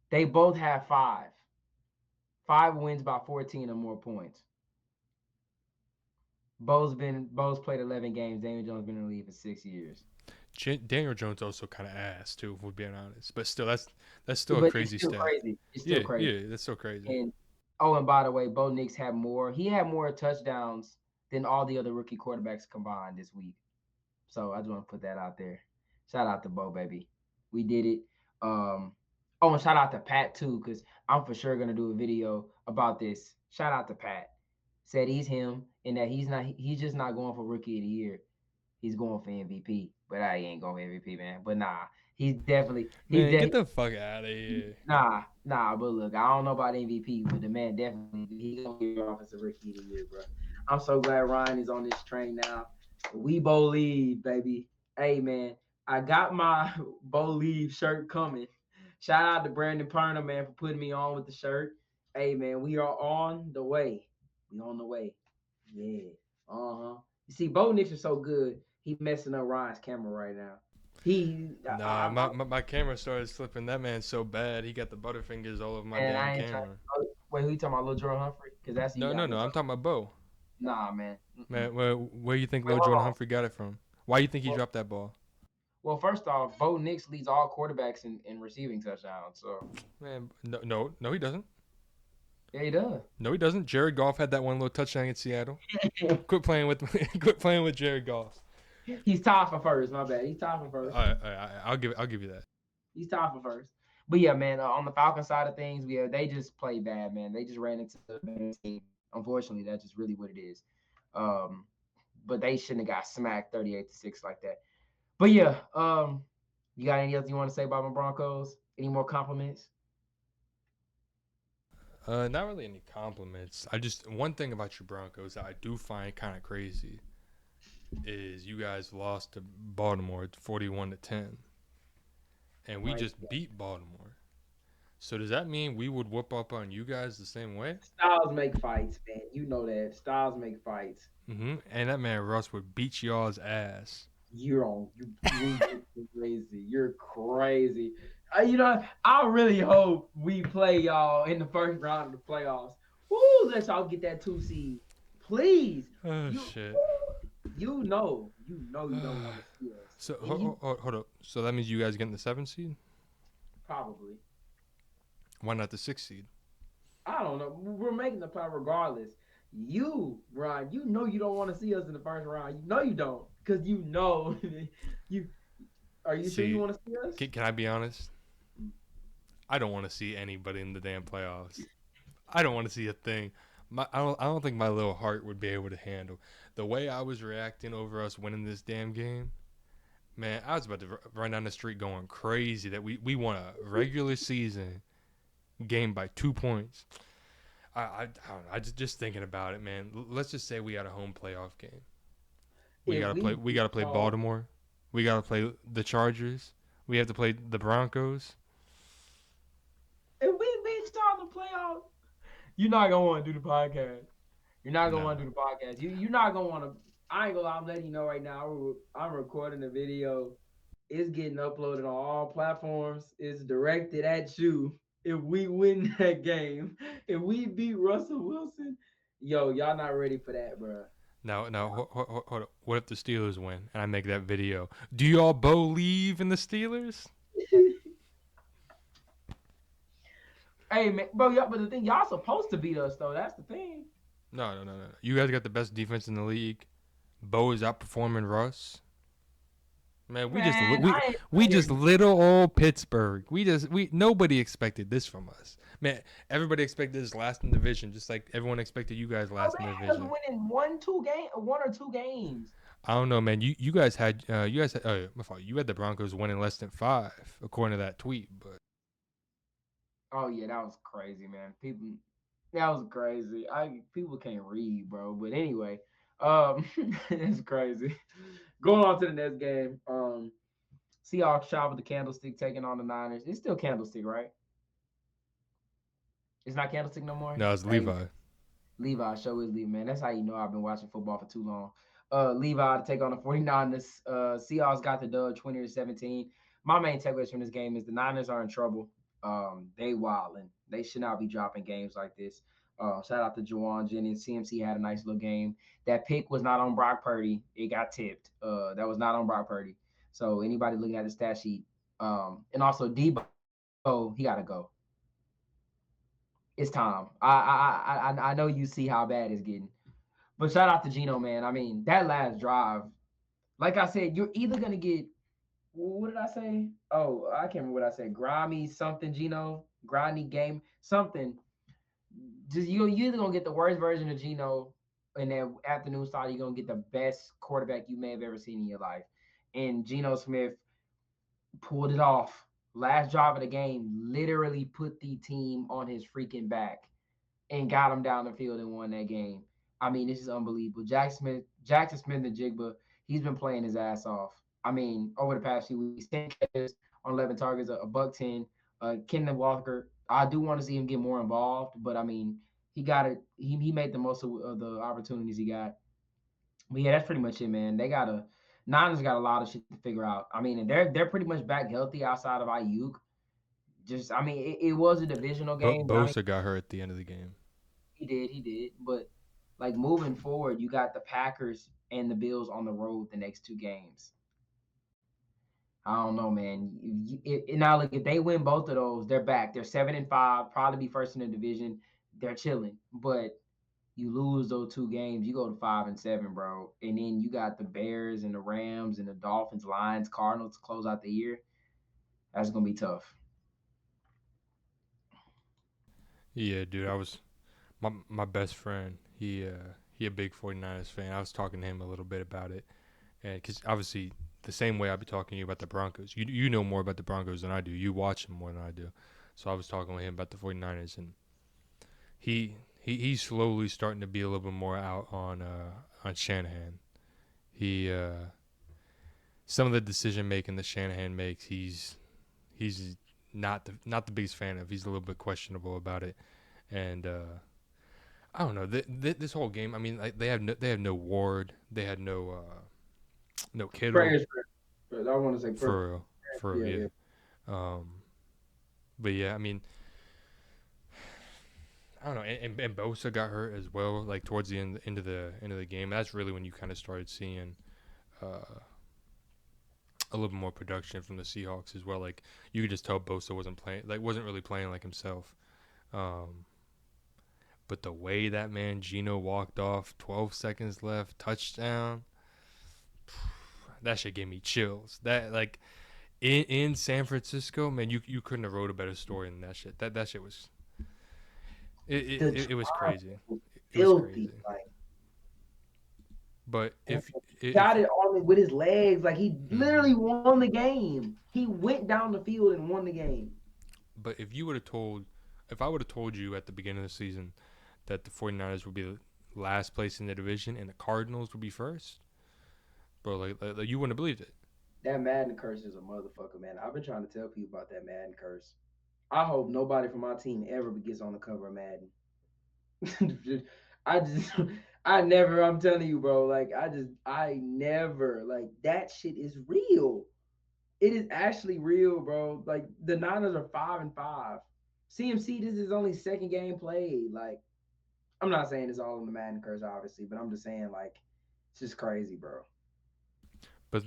They both have 5. 5 wins by 14 or more points. Bo's played 11 games. Daniel Jones been in the league for 6 years. Daniel Jones also kind of ass too, if we're being honest. But still, that's still But a crazy it's still stat. crazy. It's still crazy. Yeah, that's so crazy. And by the way, Bo Nix had more. He had more touchdowns than all the other rookie quarterbacks combined this week. So I just want to put that out there. Shout out to Bo, baby. We did it. And shout out to Pat too, because I'm for sure gonna do a video about this. Shout out to Pat. Said he's him and that he's just not going for rookie of the year. He's going for MVP. But I ain't going for MVP, man. But nah, he's definitely get the fuck out of here. Nah. But look, I don't know about MVP, but the man definitely he's gonna be offensive rookie of the year, bro. I'm so glad Ryan is on this train now. We BO-LIEVE, baby. Hey, man, I got my BO-LIEVE shirt coming. Shout out to Brandon Perna, man, for putting me on with the shirt. Hey, man, we are on the way. We on the way. Yeah. You see, Bo Nix is so good. He messing up Ryan's camera right now. My camera started slipping. That man's so bad. He got the butterfingers all over my damn camera. Wait, who you talking about, Lil Jordan Humphrey? Because that's No. I'm talking about Bo. Nah, man. Man, where you think Lil Jordan Humphrey got it from? Why you think he dropped that ball? Well, first off, Bo Nix leads all quarterbacks in receiving touchdowns. So, man, no, he doesn't. Yeah, he does. No, he doesn't. Jared Goff had that one little touchdown in Seattle. Quit playing with Jared Goff. He's tied for first. My bad. He's tied for first. All right, I'll give you that. He's tied for first. But yeah, man, on the Falcons side of things, they just played bad, man. They just ran into the better team. Unfortunately, that's just really what it is. But they shouldn't have got smacked 38-6 like that. But yeah, you got anything else you want to say about my Broncos? Any more compliments? Not really any compliments. One thing about your Broncos that I do find kind of crazy is you guys lost to Baltimore 41-10, and we just beat Baltimore. So does that mean we would whoop up on you guys the same way? Styles make fights, man. You know that. Styles make fights. And that man Russ would beat y'all's ass. You're crazy. You're crazy. I really hope we play y'all in the first round of the playoffs. Woo, let y'all get that 2 seed, please. Shit. You know you don't want to see us. So hold up. So that means you guys getting the 7th seed? Probably. Why not the 6th seed? I don't know. We're making the play regardless. You, Ron, you know you don't want to see us in the first round. You know you don't, because you know you. Are you sure you want to see us? Can I be honest? I don't want to see anybody in the damn playoffs. I don't want to see a thing. I don't think my little heart would be able to handle the way I was reacting over us winning this damn game. Man, I was about to run down the street going crazy that we won a regular season game by 2 points. I don't know. I just thinking about it, man. Let's just say we had a home playoff game. We gotta play Baltimore. We gotta play the Chargers. We have to play the Broncos. If we beat y'all in the playoffs, you're not gonna want to do the podcast. You're not gonna want to do the podcast. You're not gonna want to. I ain't gonna lie. I'm letting you know right now. I'm recording the video. It's getting uploaded on all platforms. It's directed at you. If we win that game, if we beat Russell Wilson, y'all not ready for that, bro. Now, hold up. What if the Steelers win and I make that video? Do y'all BO-LIEVE in the Steelers? Hey, man, bro, but the thing, y'all supposed to beat us, though. That's the thing. No. You guys got the best defense in the league. Bo is outperforming Russ. Man, we just little old Pittsburgh. Nobody expected this from us. Man, everybody expected us last in the division, just like everyone expected you guys last in the division. Winning 1 or 2 games. I don't know, man. You guys had my fault. You had the Broncos winning less than 5, according to that tweet. But oh yeah, that was crazy, man. That was crazy. People can't read, bro. But anyway, it's crazy. Going on to the next game. Seahawks shot with the Candlestick taking on the Niners. It's still Candlestick, right? It's not Candlestick no more? No, it's Levi. Levi, show is Levi, man. That's how you know I've been watching football for too long. Levi to take on the 49ers. Seahawks got the dub 20-17. My main takeaways from this game is the Niners are in trouble. They wildin'. They should not be dropping games like this. Shout out to Juwan Jennings. CMC had a nice little game. That pick was not on Brock Purdy. It got tipped. That was not on Brock Purdy. So anybody looking at the stat sheet, and also Debo, he gotta go. It's time. I know you see how bad it's getting. But shout out to Geno, man. I mean, that last drive, like I said, you're either gonna get what did I say? Oh, I can't remember what I said. Grimy something, Geno, grimy game, something. Just you either gonna get the worst version of Geno in that afternoon slot, you're gonna get the best quarterback you may have ever seen in your life. And Geno Smith pulled it off. Last drive of the game, literally put the team on his freaking back and got him down the field and won that game. I mean, this is unbelievable. Jackson Smith and Jigba, he's been playing his ass off. I mean, over the past few weeks, 10 catches on 11 targets, a buck 10. Kenneth Walker, I do want to see him get more involved, but I mean, he got it. He made the most of the opportunities he got. But yeah, that's pretty much it, man. Niners got a lot of shit to figure out. I mean, and they're pretty much back healthy outside of Ayuk. Just, I mean, it was a divisional game, but I mean, Bosa got hurt at the end of the game. he did. But like moving forward, you got the Packers and the Bills on the road the next two games. I don't know, man. Now look, if they win both of those, they're back. They're 7-5, probably be first in the division. They're chilling. But you lose those two games, you go to 5-7, bro. And then you got the Bears and the Rams and the Dolphins, Lions, Cardinals to close out the year. That's gonna be tough. Yeah, dude, I was my best friend. He a big 49ers fan. I was talking to him a little bit about it, and because obviously the same way I be talking to you about the Broncos, you know more about the Broncos than I do. You watch them more than I do. So I was talking with him about the 49ers, and he's slowly starting to be a little bit more out on Shanahan. He some of the decision making that Shanahan makes, he's not the biggest fan of. He's a little bit questionable about it, and I don't know. This whole game, I mean, like they have no Ward, they had no Kittle. Prayers for I want to say For real, for real, yeah. yeah. But yeah, I mean, I don't know. And Bosa got hurt as well, like towards the end of the game. That's really when you kind of started seeing a little bit more production from the Seahawks as well. Like you could just tell Bosa wasn't really playing like himself. But the way that man Geno walked off, 12 seconds left, touchdown, that shit gave me chills. That like in San Francisco, man, you couldn't have wrote a better story than that shit. That shit was it was crazy. It was crazy. Like, but if got it on with his legs, like he literally won the game. He went down the field and won the game. But if I would have told you at the beginning of the season that the 49ers would be last place in the division and the Cardinals would be first, bro, like you wouldn't have believed it. That Madden curse is a motherfucker, man. I've been trying to tell people about that Madden curse. I hope nobody from my team ever gets on the cover of Madden. I'm telling you, bro, like I never, like that shit is real. It is actually real, bro. Like the Niners are 5-5. CMC, this is only second game played. Like, I'm not saying it's all in the Madden curse, obviously, but I'm just saying, like, it's just crazy, bro. But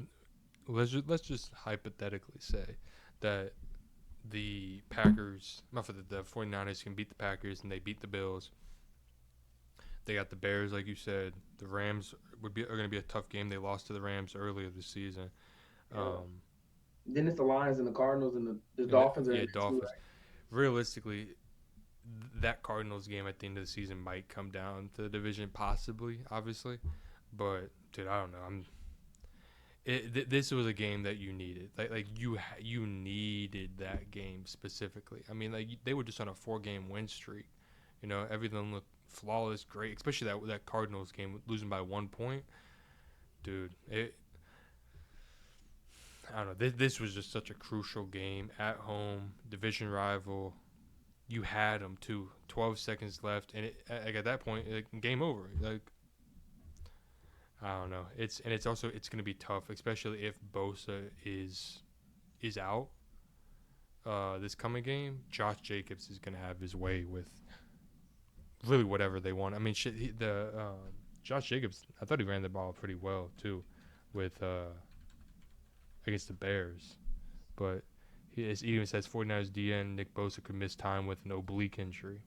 let's just hypothetically say that the Packers, not for the 49ers can beat the Packers and they beat the Bills. They got the Bears, like you said. The Rams are going to be a tough game. They lost to the Rams earlier this season. Yeah. Then it's the Lions and the Cardinals and the Dolphins. Dolphins. Right? Realistically, that Cardinals game at the end of the season might come down to the division, possibly, obviously. But dude, I don't know. This was a game that you needed. Like you needed that game specifically. I mean, like they were just on a 4-game win streak. You know, everything looked flawless, great. Especially that Cardinals game, losing by 1 point. Dude, I don't know. This was just such a crucial game at home, division rival. You had them too. 12 seconds left, and at that point, game over. Like, I don't know. It's going to be tough, especially if Bosa is out. This coming game, Josh Jacobs is going to have his way with really whatever they want. I mean, Josh Jacobs, I thought he ran the ball pretty well too, with against the Bears, but it even says 49ers DN Nick Bosa could miss time with an oblique injury.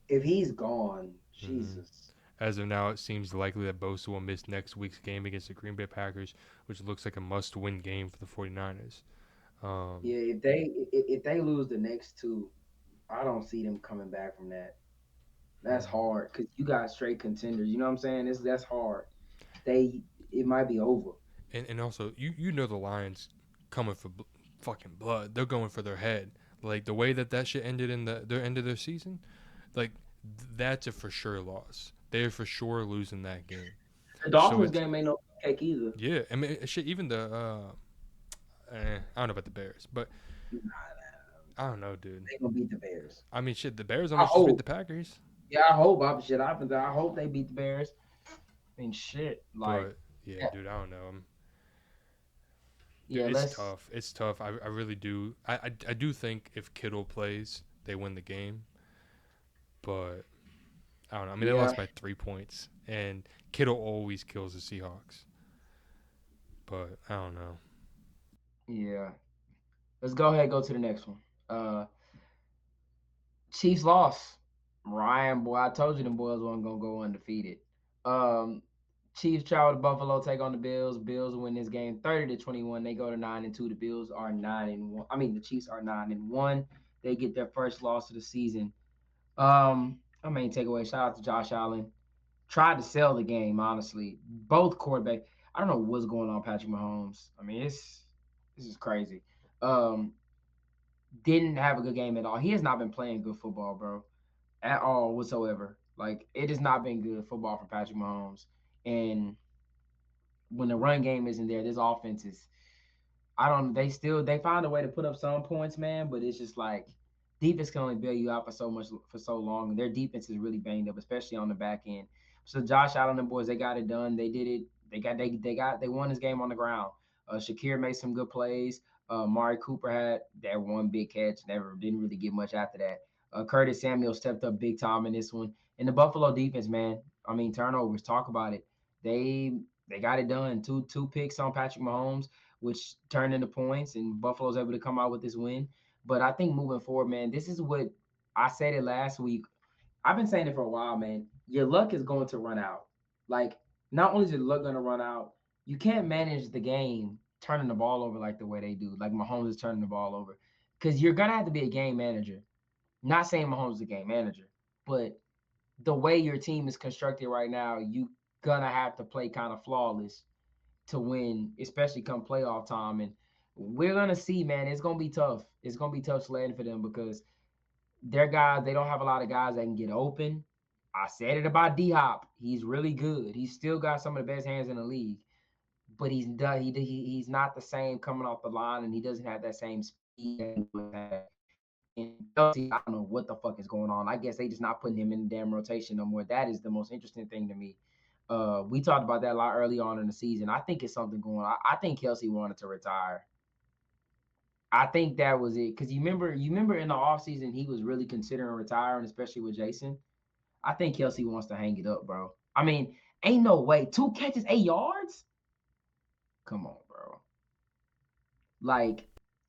If he's gone, Jesus. As of now, it seems likely that Bosa will miss next week's game against the Green Bay Packers, which looks like a must-win game for the 49ers. Yeah, if they lose the next two, I don't see them coming back from that. That's hard because you got straight contenders. You know what I'm saying? That's hard. It might be over. And also, you know the Lions coming for fucking blood. They're going for their head. Like, the way that shit ended in their end of their season, like, that's a for sure loss. They're for sure losing that game. The Dolphins game ain't no cake either. Yeah, I mean, shit, even the I don't know about the Bears, but I don't know, dude. They gonna beat the Bears. I mean, shit, the Bears almost just beat the Packers. Yeah, I hope. I hope they beat the Bears. I mean, shit, like. But, yeah, dude, I don't know. Dude, Yeah, it's tough. It's tough. I really do. I do think if Kittle plays, they win the game. But I don't know. I mean, they lost by 3 points, and Kittle always kills the Seahawks. But I don't know. Yeah. Let's go ahead and go to the next one. Chiefs lost. Ryan, boy, I told you them boys weren't gonna go undefeated. Chiefs travel to Buffalo, take on the Bills. Bills win this game 30-21. They go to 9-2. The Bills are 9-1. I mean, the Chiefs are 9-1. They get their first loss of the season. I mean, takeaway. Shout out to Josh Allen. Tried to sell the game, honestly. Both quarterbacks. I don't know what's going on, Patrick Mahomes. I mean, this is crazy. Didn't have a good game at all. He has not been playing good football, bro, at all whatsoever. Like, it has not been good football for Patrick Mahomes. And when the run game isn't there, this offense is, they find a way to put up some points, man, but it's just like defense can only bail you out for so long. And their defense is really banged up, especially on the back end. So Josh Allen and boys, they got it done. They did it. They won this game on the ground. Shakir made some good plays. Mari Cooper had that one big catch. Didn't really get much after that. Curtis Samuel stepped up big time in this one. And the Buffalo defense, man, I mean, turnovers, talk about it. They got it done. Two picks on Patrick Mahomes, which turned into points, and Buffalo's able to come out with this win. But I think moving forward, man, this is what I said it last week. I've been saying it for a while, man. Your luck is going to run out. Like, not only is your luck going to run out, you can't manage the game turning the ball over like the way they do, like Mahomes is turning the ball over. Because you're going to have to be a game manager. Not saying Mahomes is a game manager, but the way your team is constructed right now, you going to have to play kind of flawless to win, especially come playoff time. And we're going to see, man, it's going to be tough. It's going to be tough sledding for them because their guys, they don't have a lot of guys that can get open. I said it about D-Hop. He's really good. He's still got some of the best hands in the league. But he's not the same coming off the line, and he doesn't have that same speed that he would have. And Kelsey, I don't know what the fuck is going on. I guess they just not putting him in the damn rotation no more. That is the most interesting thing to me. We talked about that a lot early on in the season. I think it's something going on. I think Kelsey wanted to retire. I think that was it. Because you remember in the offseason, he was really considering retiring, especially with Jason. I think Kelsey wants to hang it up, bro. I mean, ain't no way. 2 catches, 8 yards? Come on, bro. Like,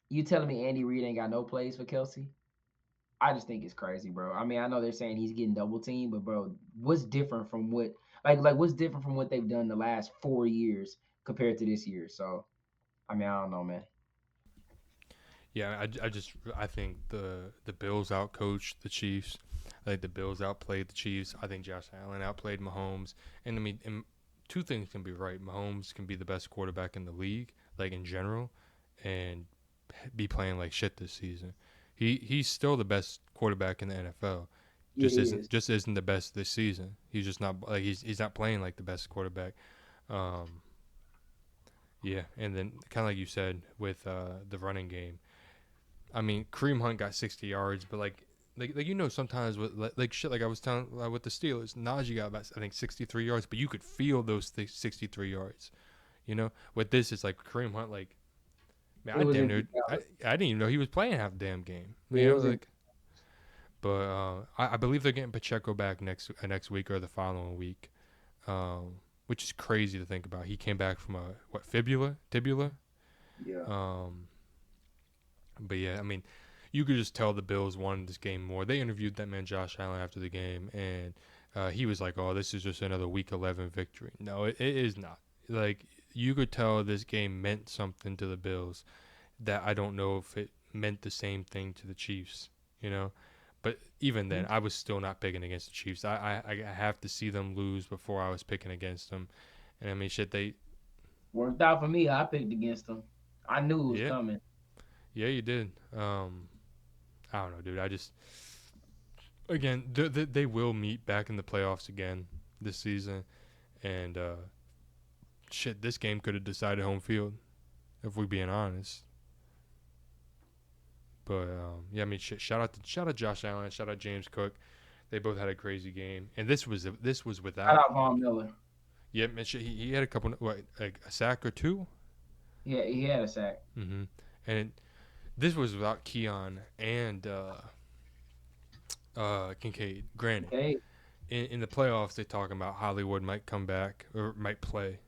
you telling me Andy Reid ain't got no plays for Kelsey? I just think it's crazy, bro. I mean, I know they're saying he's getting double teamed, but bro, what's different from what what's different from what they've done the last 4 years compared to this year? So, I mean, I don't know, man. Yeah, I think the Bills outcoached the Chiefs. I think the Bills outplayed the Chiefs. I think Josh Allen outplayed Mahomes. And I mean, two things can be right. Mahomes can be the best quarterback in the league, like in general, and be playing like shit this season. He's still the best quarterback in the NFL. Just isn't the best this season. He's just not like he's not playing like the best quarterback. Yeah, and then kind of like you said with the running game. I mean, Kareem Hunt got 60 yards, but like sometimes with like shit like I was telling with the Steelers, Najee got about I think 63 yards, but you could feel those 63 yards. With this it's like Kareem Hunt, like man, It was in I didn't even know he was playing half the damn game. yeah, it was in But I believe they're getting Pacheco back next week or the following week, which is crazy to think about. He came back from a tibula. yeah. But yeah, I mean, you could just tell the Bills wanted this game more. They interviewed that man Josh Allen after the game, and he was like, "Oh, this is just another Week 11 victory." No, it is not. Like you could tell this game meant something to the Bills that I don't know if it meant the same thing to the Chiefs. But even then, I was still not picking against the Chiefs. I have to see them lose before I was picking against them. And I mean, shit, they Worked out for me. I picked against them. I knew it was yeah, coming. yeah, you did. I don't know, dude. I just again, they will meet back in the playoffs again this season, and shit, this game could have decided home field if we're being honest. But yeah, I mean, shit, shout out Josh Allen, shout out James Cook. They both had a crazy game, and this was Shout without. out Von Miller. Yeah, man, shit, he had a couple, like a sack or two. Yeah, he had a sack. And this was without Keon and Kincaid. Granted, Okay. in the playoffs, they talking about Hollywood might come back or might play.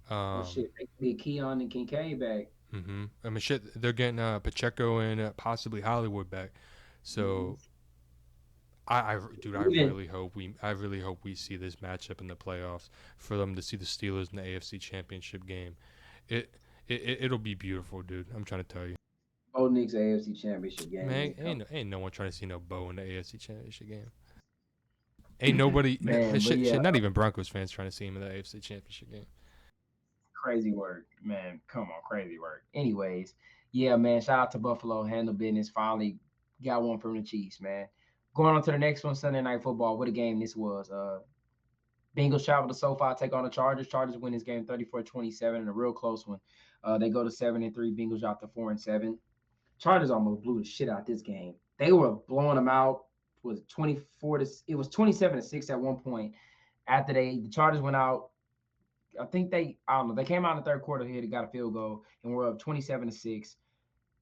Well, shit, they could get Keon and Kincaid back. I mean, shit, they're getting Pacheco and possibly Hollywood back. So, dude, I really hope we see this matchup in the playoffs for them to see the Steelers in the AFC Championship game. It'll be beautiful, dude. I'm trying to tell you. Bo Nix AFC Championship game. Man, ain't no one trying to see no Bo in the AFC Championship game. Ain't nobody, Man, but shit, yeah. not even Broncos fans trying to see him in the AFC Championship game. Crazy work, man. Come on, crazy work. Anyways, yeah, man. Shout out to Buffalo. Handle business. Finally got one from the Chiefs, man. Going on to the next one, Sunday Night Football. What a game this was. Bengals travel to SoFi, take on the Chargers. Chargers win this game 34-27 in a real close one. They go to 7-3. Bengals out to 4-7. Chargers almost blew the shit out this game. They were blowing them out. Was 27-6 at one point. After the Chargers went out, I think I don't know. They came out in the third quarter here. They got a field goal and we're up 27-6,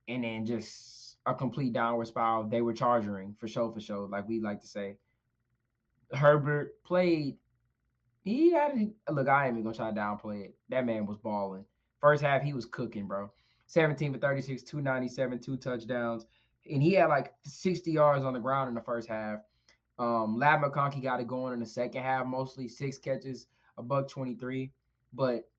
and then just a complete downward spiral. They were charging for show, like we like to say. Herbert played. He had look. I ain't even gonna try to downplay it. That man was balling. First half, he was cooking, bro. 17 for 36, 297, 2 touchdowns, and he had like 60 yards on the ground in the first half. Lab McConkey got it going in the second half, mostly 6 catches, $123. But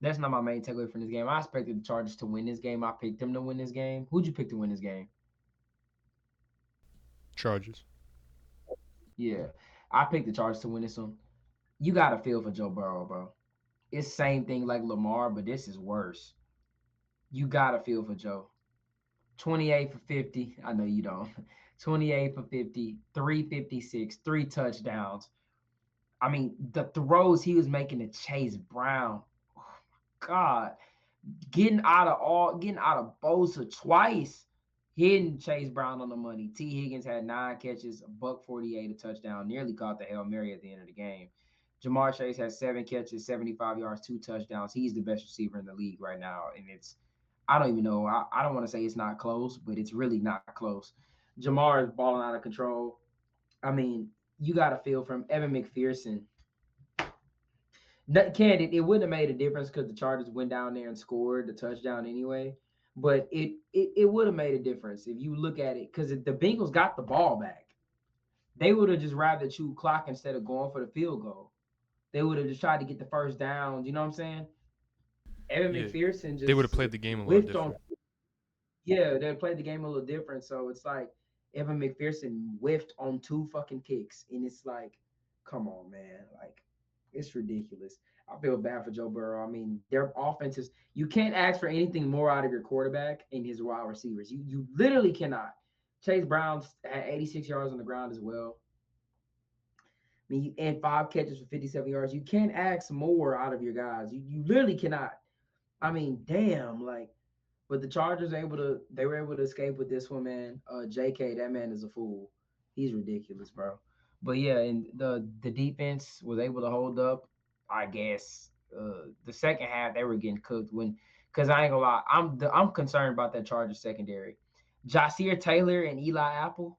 that's not my main takeaway from this game. I expected the Chargers to win this game. I picked them to win this game. Who'd you pick to win this game? Chargers. Yeah, I picked the Chargers to win this one. You got to feel for Joe Burrow, bro. It's same thing like Lamar, but this is worse. You got to feel for Joe. 28 for 50. I know you don't. 28 for 50, 356, 3 touchdowns. I mean, the throws he was making to Chase Brown. Oh my God. Getting out of Bosa twice, hitting Chase Brown on the money. T. Higgins had 9 catches, $148, a touchdown, nearly caught the Hail Mary at the end of the game. Jamar Chase has 7 catches, 75 yards, 2 touchdowns. He's the best receiver in the league right now. And I don't even know. I don't want to say it's not close, but it's really not close. Jamar is balling out of control. I mean, you got to feel from Evan McPherson. It wouldn't have made a difference because the Chargers went down there and scored the touchdown anyway. But it would have made a difference if you look at it, because the Bengals got the ball back. They would have just rather chew clock instead of going for the field goal. They would have just tried to get the first down. You know what I'm saying? Evan McPherson just they would have played the game a little different. They played the game a little different. So it's like Evan McPherson whiffed on 2 fucking kicks, and it's like, come on, man, like it's ridiculous. I feel bad for Joe Burrow. I mean, their offenses, you can't ask for anything more out of your quarterback and his wide receivers. You literally cannot. Chase Brown had 86 yards on the ground as well. I mean, and 5 catches for 57 yards. You can't ask more out of your guys. You literally cannot. I mean, damn, like, But the Chargers they were able to escape with this one, man. JK, that man is a fool. He's ridiculous, bro. But yeah, and the defense was able to hold up. I guess the second half they were getting cooked because I ain't gonna lie, I'm concerned about that Chargers secondary. Ja'Sir Taylor and Eli Apple,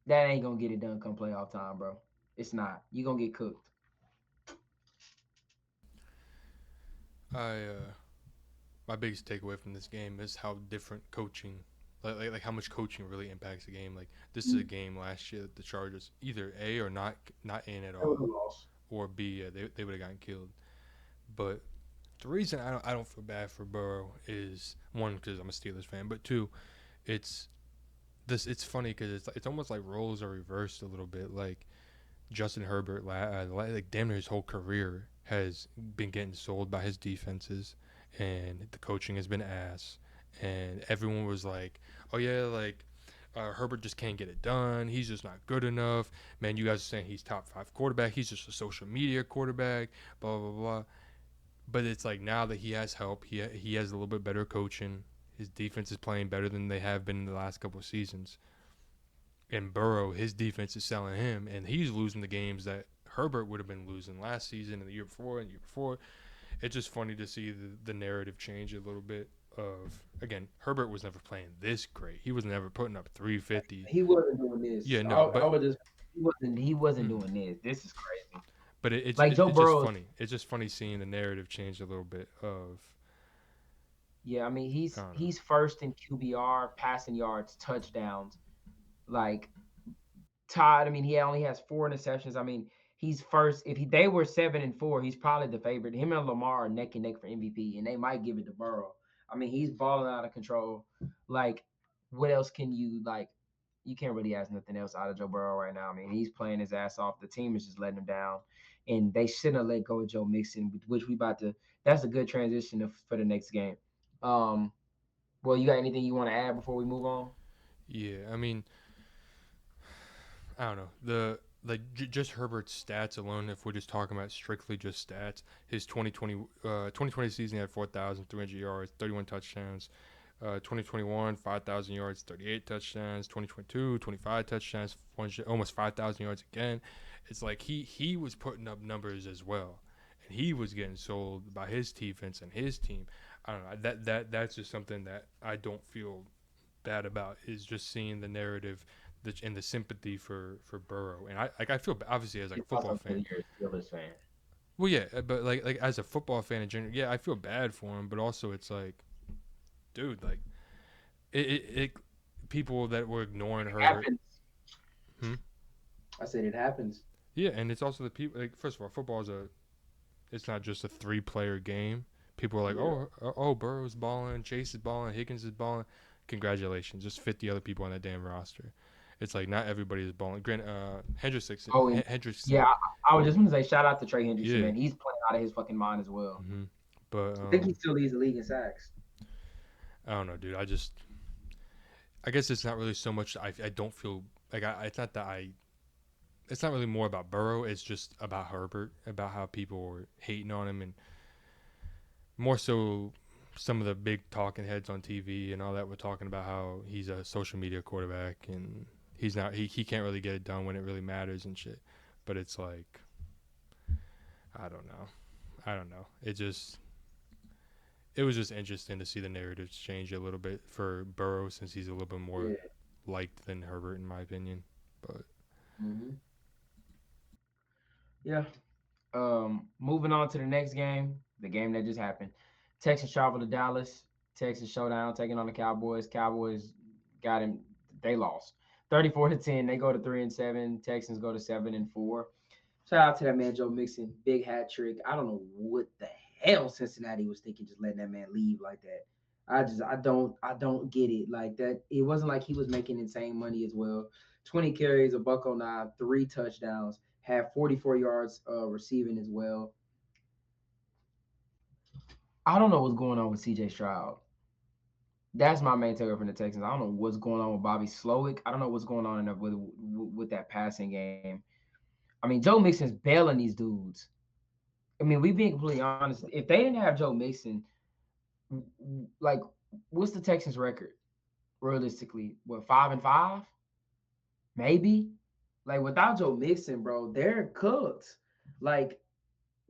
that ain't gonna get it done come playoff time, bro. It's not. You gonna get cooked. My biggest takeaway from this game is how different coaching, like how much coaching really impacts the game. Like this is a game last year that the Chargers either A or not in at all, or B they would have gotten killed. But the reason I don't feel bad for Burrow is one, because I'm a Steelers fan, but two, it's it's funny because it's almost like roles are reversed a little bit. Like Justin Herbert, like damn near his whole career has been getting sold by his defenses, and the coaching has been ass, and everyone was like, oh yeah, like Herbert just can't get it done. He's just not good enough. Man, you guys are saying he's top 5 quarterback. He's just a social media quarterback. Blah blah blah. But it's like now that he has help, he has a little bit better coaching. His defense is playing better than they have been in the last couple of seasons. And Burrow, his defense is selling him, and he's losing the games that Herbert would have been losing last season and the year before and the year before. It's just funny to see the narrative change a little bit. Of again, Herbert was never playing this great. He was never putting up 350. He wasn't doing this. Yeah, no, but he wasn't doing this. This is crazy. But it's like Joe Burrow. Just funny. It's just funny seeing the narrative change a little bit. Yeah, I mean he's first in QBR, passing yards, touchdowns. Like Todd, I mean he only has 4 interceptions. I mean he's first. If they were 7-4, he's probably the favorite. Him and Lamar are neck and neck for MVP, and they might give it to Burrow. I mean he's balling out of control. Like what else can you like? You can't really ask nothing else out of Joe Burrow right now. I mean he's playing his ass off. The team is just letting him down. And they shouldn't have let go of Joe Mixon, which we about to. That's a good transition for the next game. Well, you got anything you want to add before we move on? Yeah, I mean, I don't know. Just Herbert's stats alone, if we're just talking about strictly just stats, his 2020 season he had 4,300 yards, 31 touchdowns. 2021, 5,000 yards, 38 touchdowns. 2022, 25 touchdowns, almost 5,000 yards again. It's like he was putting up numbers as well, and he was getting sold by his defense and his team. I don't know. That's just something that I don't feel bad about, is just seeing the narrative and the sympathy for Burrow. And I feel obviously as like a football fan. Well, yeah, but like as a football fan in general, yeah, I feel bad for him, but also it's like, dude, like it people that were ignoring Herbert. I said it happens. Yeah, and it's also the people. Like, first of all, football it's not just a 3-player game. People are like, oh, Burrow's balling, Chase is balling, Higgins is balling. Congratulations, just 50 other people on that damn roster. It's like not everybody is balling. Grant Hendrickson. Hendrickson. Yeah, I was just going to say shout out to Trey Hendrickson, man. He's playing out of his fucking mind as well. Mm-hmm. But I think he still leads the league in sacks. I don't know, dude. I guess it's not really so much. I don't feel like it's not that I. It's not really more about Burrow. It's just about Herbert, about how people were hating on him, and more so some of the big talking heads on TV and all that were talking about how he's a social media quarterback and he's not. He can't really get it done when it really matters and shit. But it's like, I don't know. It was just interesting to see the narratives change a little bit for Burrow, since he's a little bit more liked than Herbert, in my opinion. But yeah. Moving on to the next game, the game that just happened. Texans travel to Dallas. Texans showdown, taking on the Cowboys. Cowboys got him. They lost 34-10. They go to 3-7. Texans go to 7-4. Shout out to that man Joe Mixon, big hat trick. I don't know what the hell Cincinnati was thinking, just letting that man leave like that. I don't get it like that. It wasn't like he was making insane money as well. 20 carries, $109, 3 touchdowns, had 44 yards receiving as well. I don't know what's going on with CJ Stroud. That's my main takeaway from the Texans. I don't know what's going on with Bobby Slowick. I don't know what's going on with that passing game. I mean, Joe Mixon's bailing these dudes. I mean, we being completely honest. If they didn't have Joe Mixon, like, what's the Texans' record realistically? What, 5-5? Maybe. Like without Joe Mixon, bro, they're cooked. Like,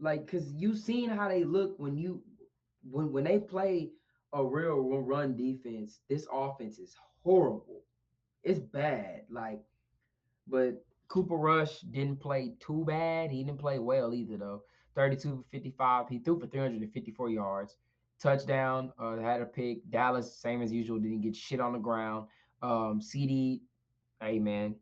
cause you seen how they look when they play a real run defense. This offense is horrible. It's bad. Like, but Cooper Rush didn't play too bad. He didn't play well either though. 32 for 55. He threw for 354 yards. Touchdown. Had a pick. Dallas, same as usual, didn't get shit on the ground. CD, hey man,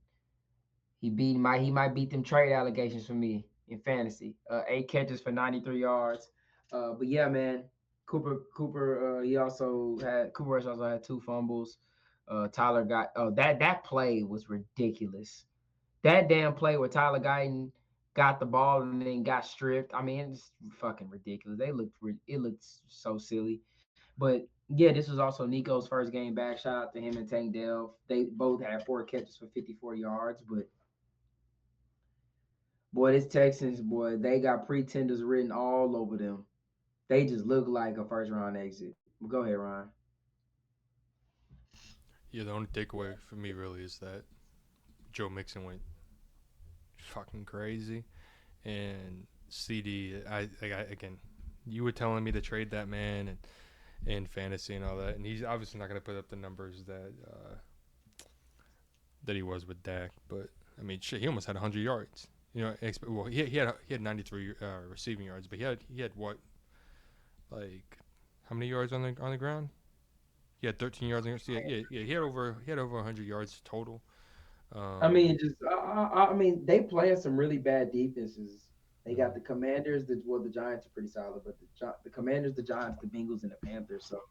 he might beat them trade allegations for me in fantasy. 8 catches for 93 yards. But yeah, man, Cooper Rush also had 2 fumbles. Tyler got that play was ridiculous. That damn play where Tyler Guyton got the ball and then got stripped. I mean, it's fucking ridiculous. It looked so silly. But yeah, this was also Nico's first game back. Shout out to him and Tank Dell. They both had 4 catches for 54 yards. But boy, this Texans, boy, they got pretenders written all over them. They just look like a first round exit. Go ahead, Ryan. Yeah, the only takeaway for me really is that Joe Mixon went fucking crazy, and CD. Again, you were telling me to trade that man and in fantasy and all that, and he's obviously not going to put up the numbers that he was with Dak. But I mean, shit, he almost had 100 yards. You know, well, he had 93 receiving yards, but he had what, like, how many yards on the ground? He had 13 yards. He had over 100 yards total. I mean, they play some really bad defenses. They got the Commanders. The Giants are pretty solid, but the Commanders, the Giants, the Bengals, and the Panthers. So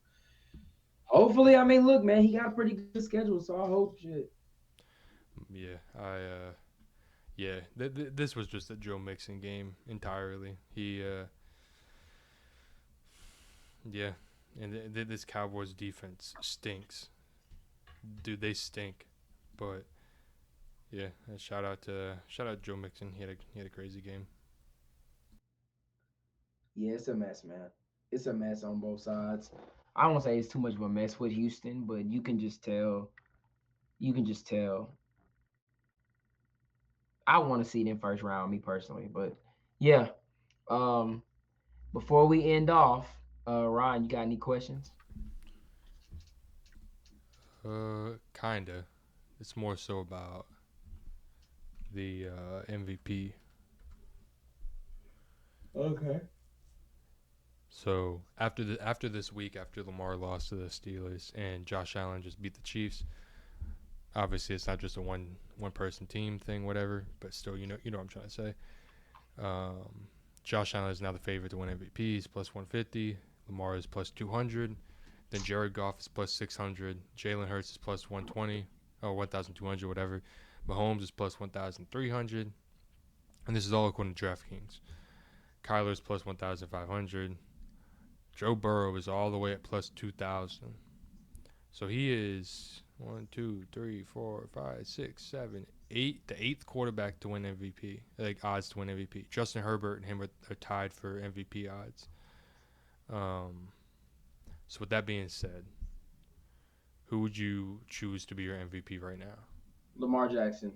hopefully, I mean, look, man, he got a pretty good schedule. So I hope shit. Yeah, this was just a Joe Mixon game entirely. Yeah, and this Cowboys defense stinks, dude. They stink, but yeah, shout out Joe Mixon. He had a crazy game. Yeah, it's a mess, man. It's a mess on both sides. I don't want to say it's too much of a mess with Houston, but you can just tell. You can just tell. I want to see it in first round, me personally, but yeah. Um, Before we end off, Ryan, you got any questions? Kinda. It's more so about the MVP. Okay. So after this week, after Lamar lost to the Steelers and Josh Allen just beat the Chiefs, obviously it's not just a one person team thing, whatever. But still, you know what I'm trying to say. Josh Allen is now the favorite to win MVP. He's plus 150. Lamar is plus 200. Then Jared Goff is plus 600. Jalen Hurts is plus 120 or 1,200, whatever. Mahomes is plus 1,300. And this is all according to DraftKings. Kyler's plus 1,500. Joe Burrow is all the way at plus 2,000. So he is 1, 2, 3, 4, 5, 6, 7, 8, the 8th quarterback to win MVP, like odds to win MVP. Justin Herbert and him are tied for MVP odds. So with that being said, who would you choose to be your MVP right now? Lamar Jackson.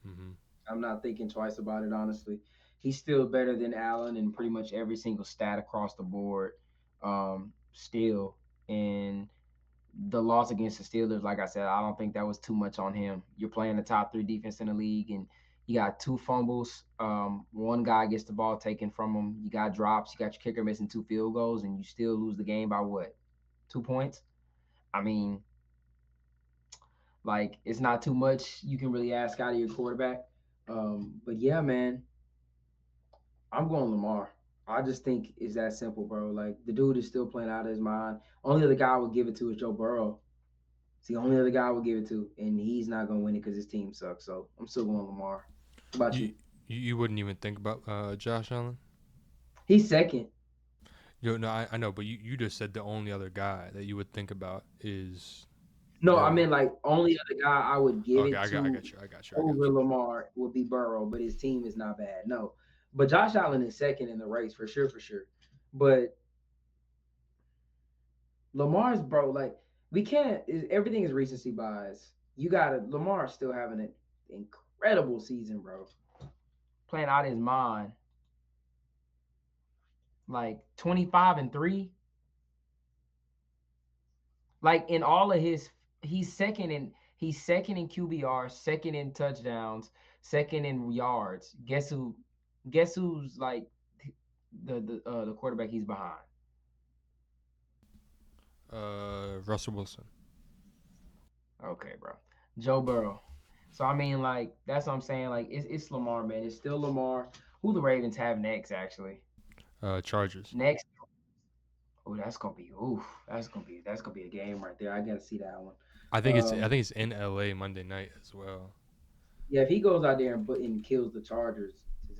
Mm-hmm. I'm not thinking twice about it, honestly. He's still better than Allen in pretty much every single stat across the board. Still, and the loss against the Steelers, like I said, I don't think that was too much on him. You're playing the top 3 defense in the league, and you got 2 fumbles. One guy gets the ball taken from him. You got drops. You got your kicker missing 2 field goals, and you still lose the game by what? 2 points? I mean, like, it's not too much you can really ask out of your quarterback. But yeah, man, I'm going Lamar. I just think it's that simple, bro. Like, the dude is still playing out of his mind. Only other guy I would give it to is Joe Burrow. It's the only other guy I would give it to, and he's not going to win it because his team sucks. So I'm still going Lamar. What about you? You wouldn't even think about Josh Allen? He's second. No, I know, but you just said the only other guy that you would think about is No, I Burrow. mean, like, only other guy I would give Okay, it I to got you. over Lamar would be Burrow, but his team is not bad. No, but Josh Allen is second in the race for sure. But Lamar's bro. Like we can't. Everything is recency bias. You gotta. Lamar's still having an incredible season, bro. Playing out his mind. Like 25-3. Like in all of his, he's second in QBR, second in touchdowns, second in yards. Guess who? Guess who's like the quarterback he's behind? Russell Wilson. Okay, bro. Joe Burrow. So I mean, like that's what I'm saying. Like it's Lamar, man. It's still Lamar. Who the Ravens have next? Actually, Chargers. next. Oh, that's gonna be oof. That's gonna be a game right there. I gotta see that one. I think it's in LA Monday night as well. Yeah, if he goes out there and kills the Chargers,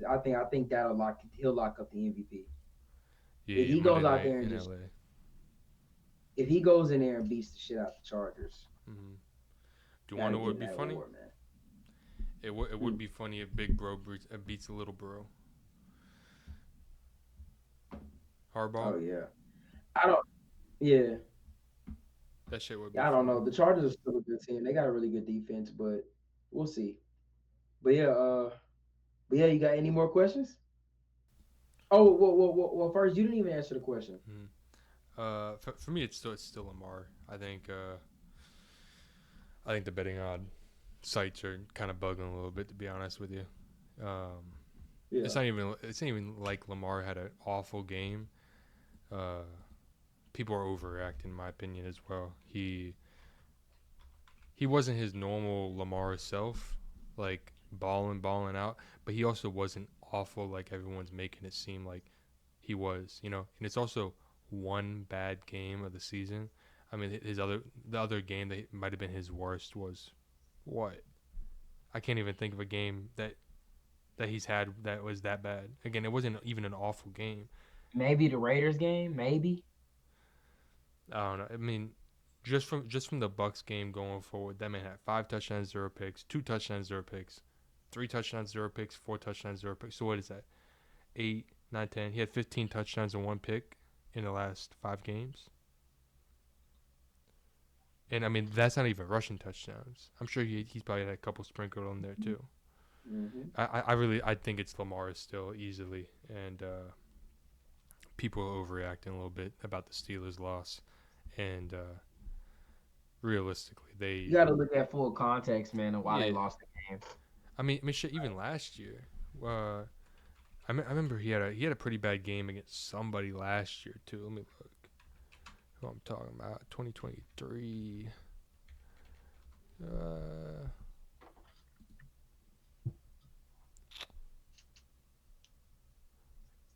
I think he'll lock up the MVP. If Yeah, he Monday goes out night there and in just LA. if he goes in there and beats the shit out the Chargers, Mm-hmm. Do you want gotta to know what give would him be that funny? award, man. It would be funny if Big Bro beats Little Bro. Harbaugh. Oh yeah, I don't. Yeah, That shit would be yeah, I don't funny. know. The Chargers are still a good team. They got a really good defense, but we'll see. But yeah, you got any more questions? Oh, well, first you didn't even answer the question. Mm-hmm. For me, it's still Lamar. I think the betting odd sites are kind of bugging a little bit, to be honest with you. Um, Yeah, it's not even like Lamar had an awful game. Uh, People are overreacting, in my opinion, as well. He wasn't his normal Lamar self, like balling out, but he also wasn't awful like everyone's making it seem like he was, you know. And it's also one bad game of the season. I mean, the other game that might have been his worst was what? I can't even think of a game that he's had that was that bad. Again, it wasn't even an awful game. maybe the Raiders game, maybe. I don't know. I mean, just from the Bucks game going forward, that man had 5 touchdowns, 0 picks, 2 touchdowns, 0 picks, 3 touchdowns, 0 picks, 4 touchdowns, 0 picks. So what is that? 8, 9, 10. He had 15 touchdowns and 1 pick in the last 5 games. And I mean, that's not even rushing touchdowns. I'm sure he's probably had a couple sprinkled on there too. Mm-hmm. I think it's Lamar still easily, and people are overreacting a little bit about the Steelers' loss, and realistically, You got to look at full context, man, and why they yeah. lost the game. I mean, shit. Even last year, uh, I remember he had a pretty bad game against somebody last year too. Let me look. Who I'm talking about? 2023.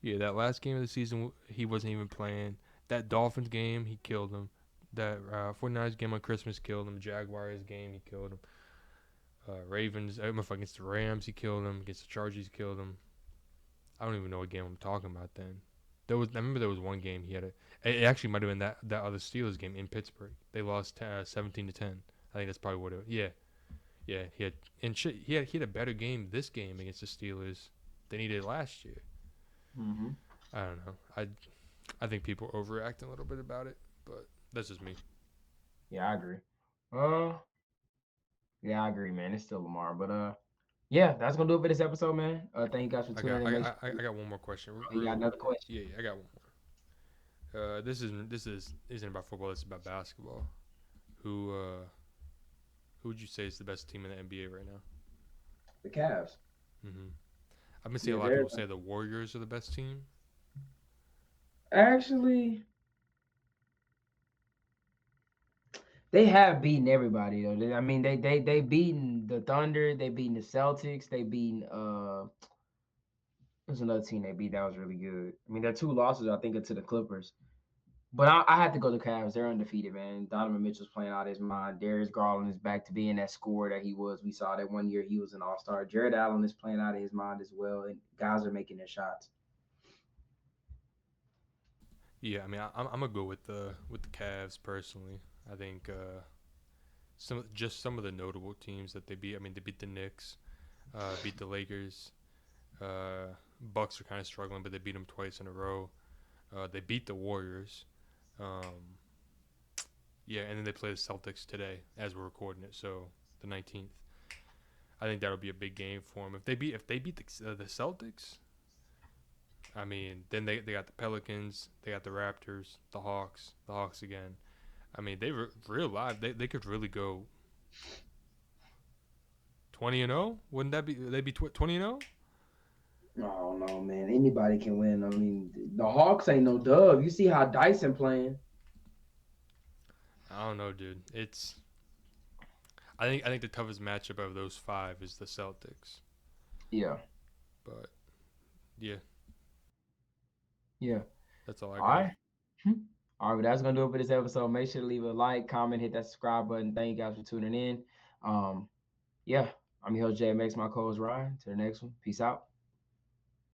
Yeah, that last game of the season, he wasn't even playing. That Dolphins game, he killed him. That 49ers game on Christmas killed him. Jaguars game, he killed him. Ravens, against the Rams, he killed him. Against the Chargers, he killed him. I don't even know what game I'm talking about then. I remember there was one game he had it actually might have been that other Steelers game in Pittsburgh. They lost 17-10. I think that's probably what it was. Yeah. He had a better game this game against the Steelers than he did last year. Mm-hmm. I don't know. I think people are overreacting a little bit about it, but that's just me. Yeah, I agree. Uh, yeah, I agree, man. It's still Lamar, but yeah, that's gonna do it for this episode, man. Thank you guys for I tuning got in. I got one more question. You got another question? Yeah, I got one more. This isn't about football. This is about basketball. Who would you say is the best team in the NBA right now? The Cavs. Mm-hmm. I've been seeing Yeah, a lot of people say the Warriors are the best team. actually, they have beaten everybody though. I mean, they beaten the Thunder. They beaten the Celtics. They beaten there's another team they beat that was really good. I mean, their two losses I think are to the Clippers. But I had to go to Cavs. They're undefeated, man. Donovan Mitchell's playing out his mind. Darius Garland is back to being that scorer that he was. We saw that one year he was an all-star. Jared Allen is playing out of his mind as well, and guys are making their shots. Yeah, I mean, I'm gonna go with the Cavs personally. I think some of the notable teams that they beat. I mean, they beat the Knicks, beat the Lakers. Bucks are kind of struggling, but they beat them twice in a row. They beat the Warriors. Um, Yeah, and then they play the Celtics today as we're recording it, so the 19th. I think that'll be a big game for them. If they beat the Celtics, I mean, then they got the Pelicans, they got the Raptors, the Hawks again. I mean, real live. They could really go 20-0. Wouldn't that be? They'd be 20-0. I don't know, man. Anybody can win. I mean, the Hawks ain't no dub. You see how Dyson playing? I don't know, dude. I think the toughest matchup of those 5 is the Celtics. Yeah. But yeah. Yeah. That's all I All got. right. All right, but that's gonna do it for this episode. Make sure to leave a like, comment, hit that subscribe button. Thank you guys for tuning in. Yeah, I'm your host JMX, my co-host Ryan. To the next one. Peace out.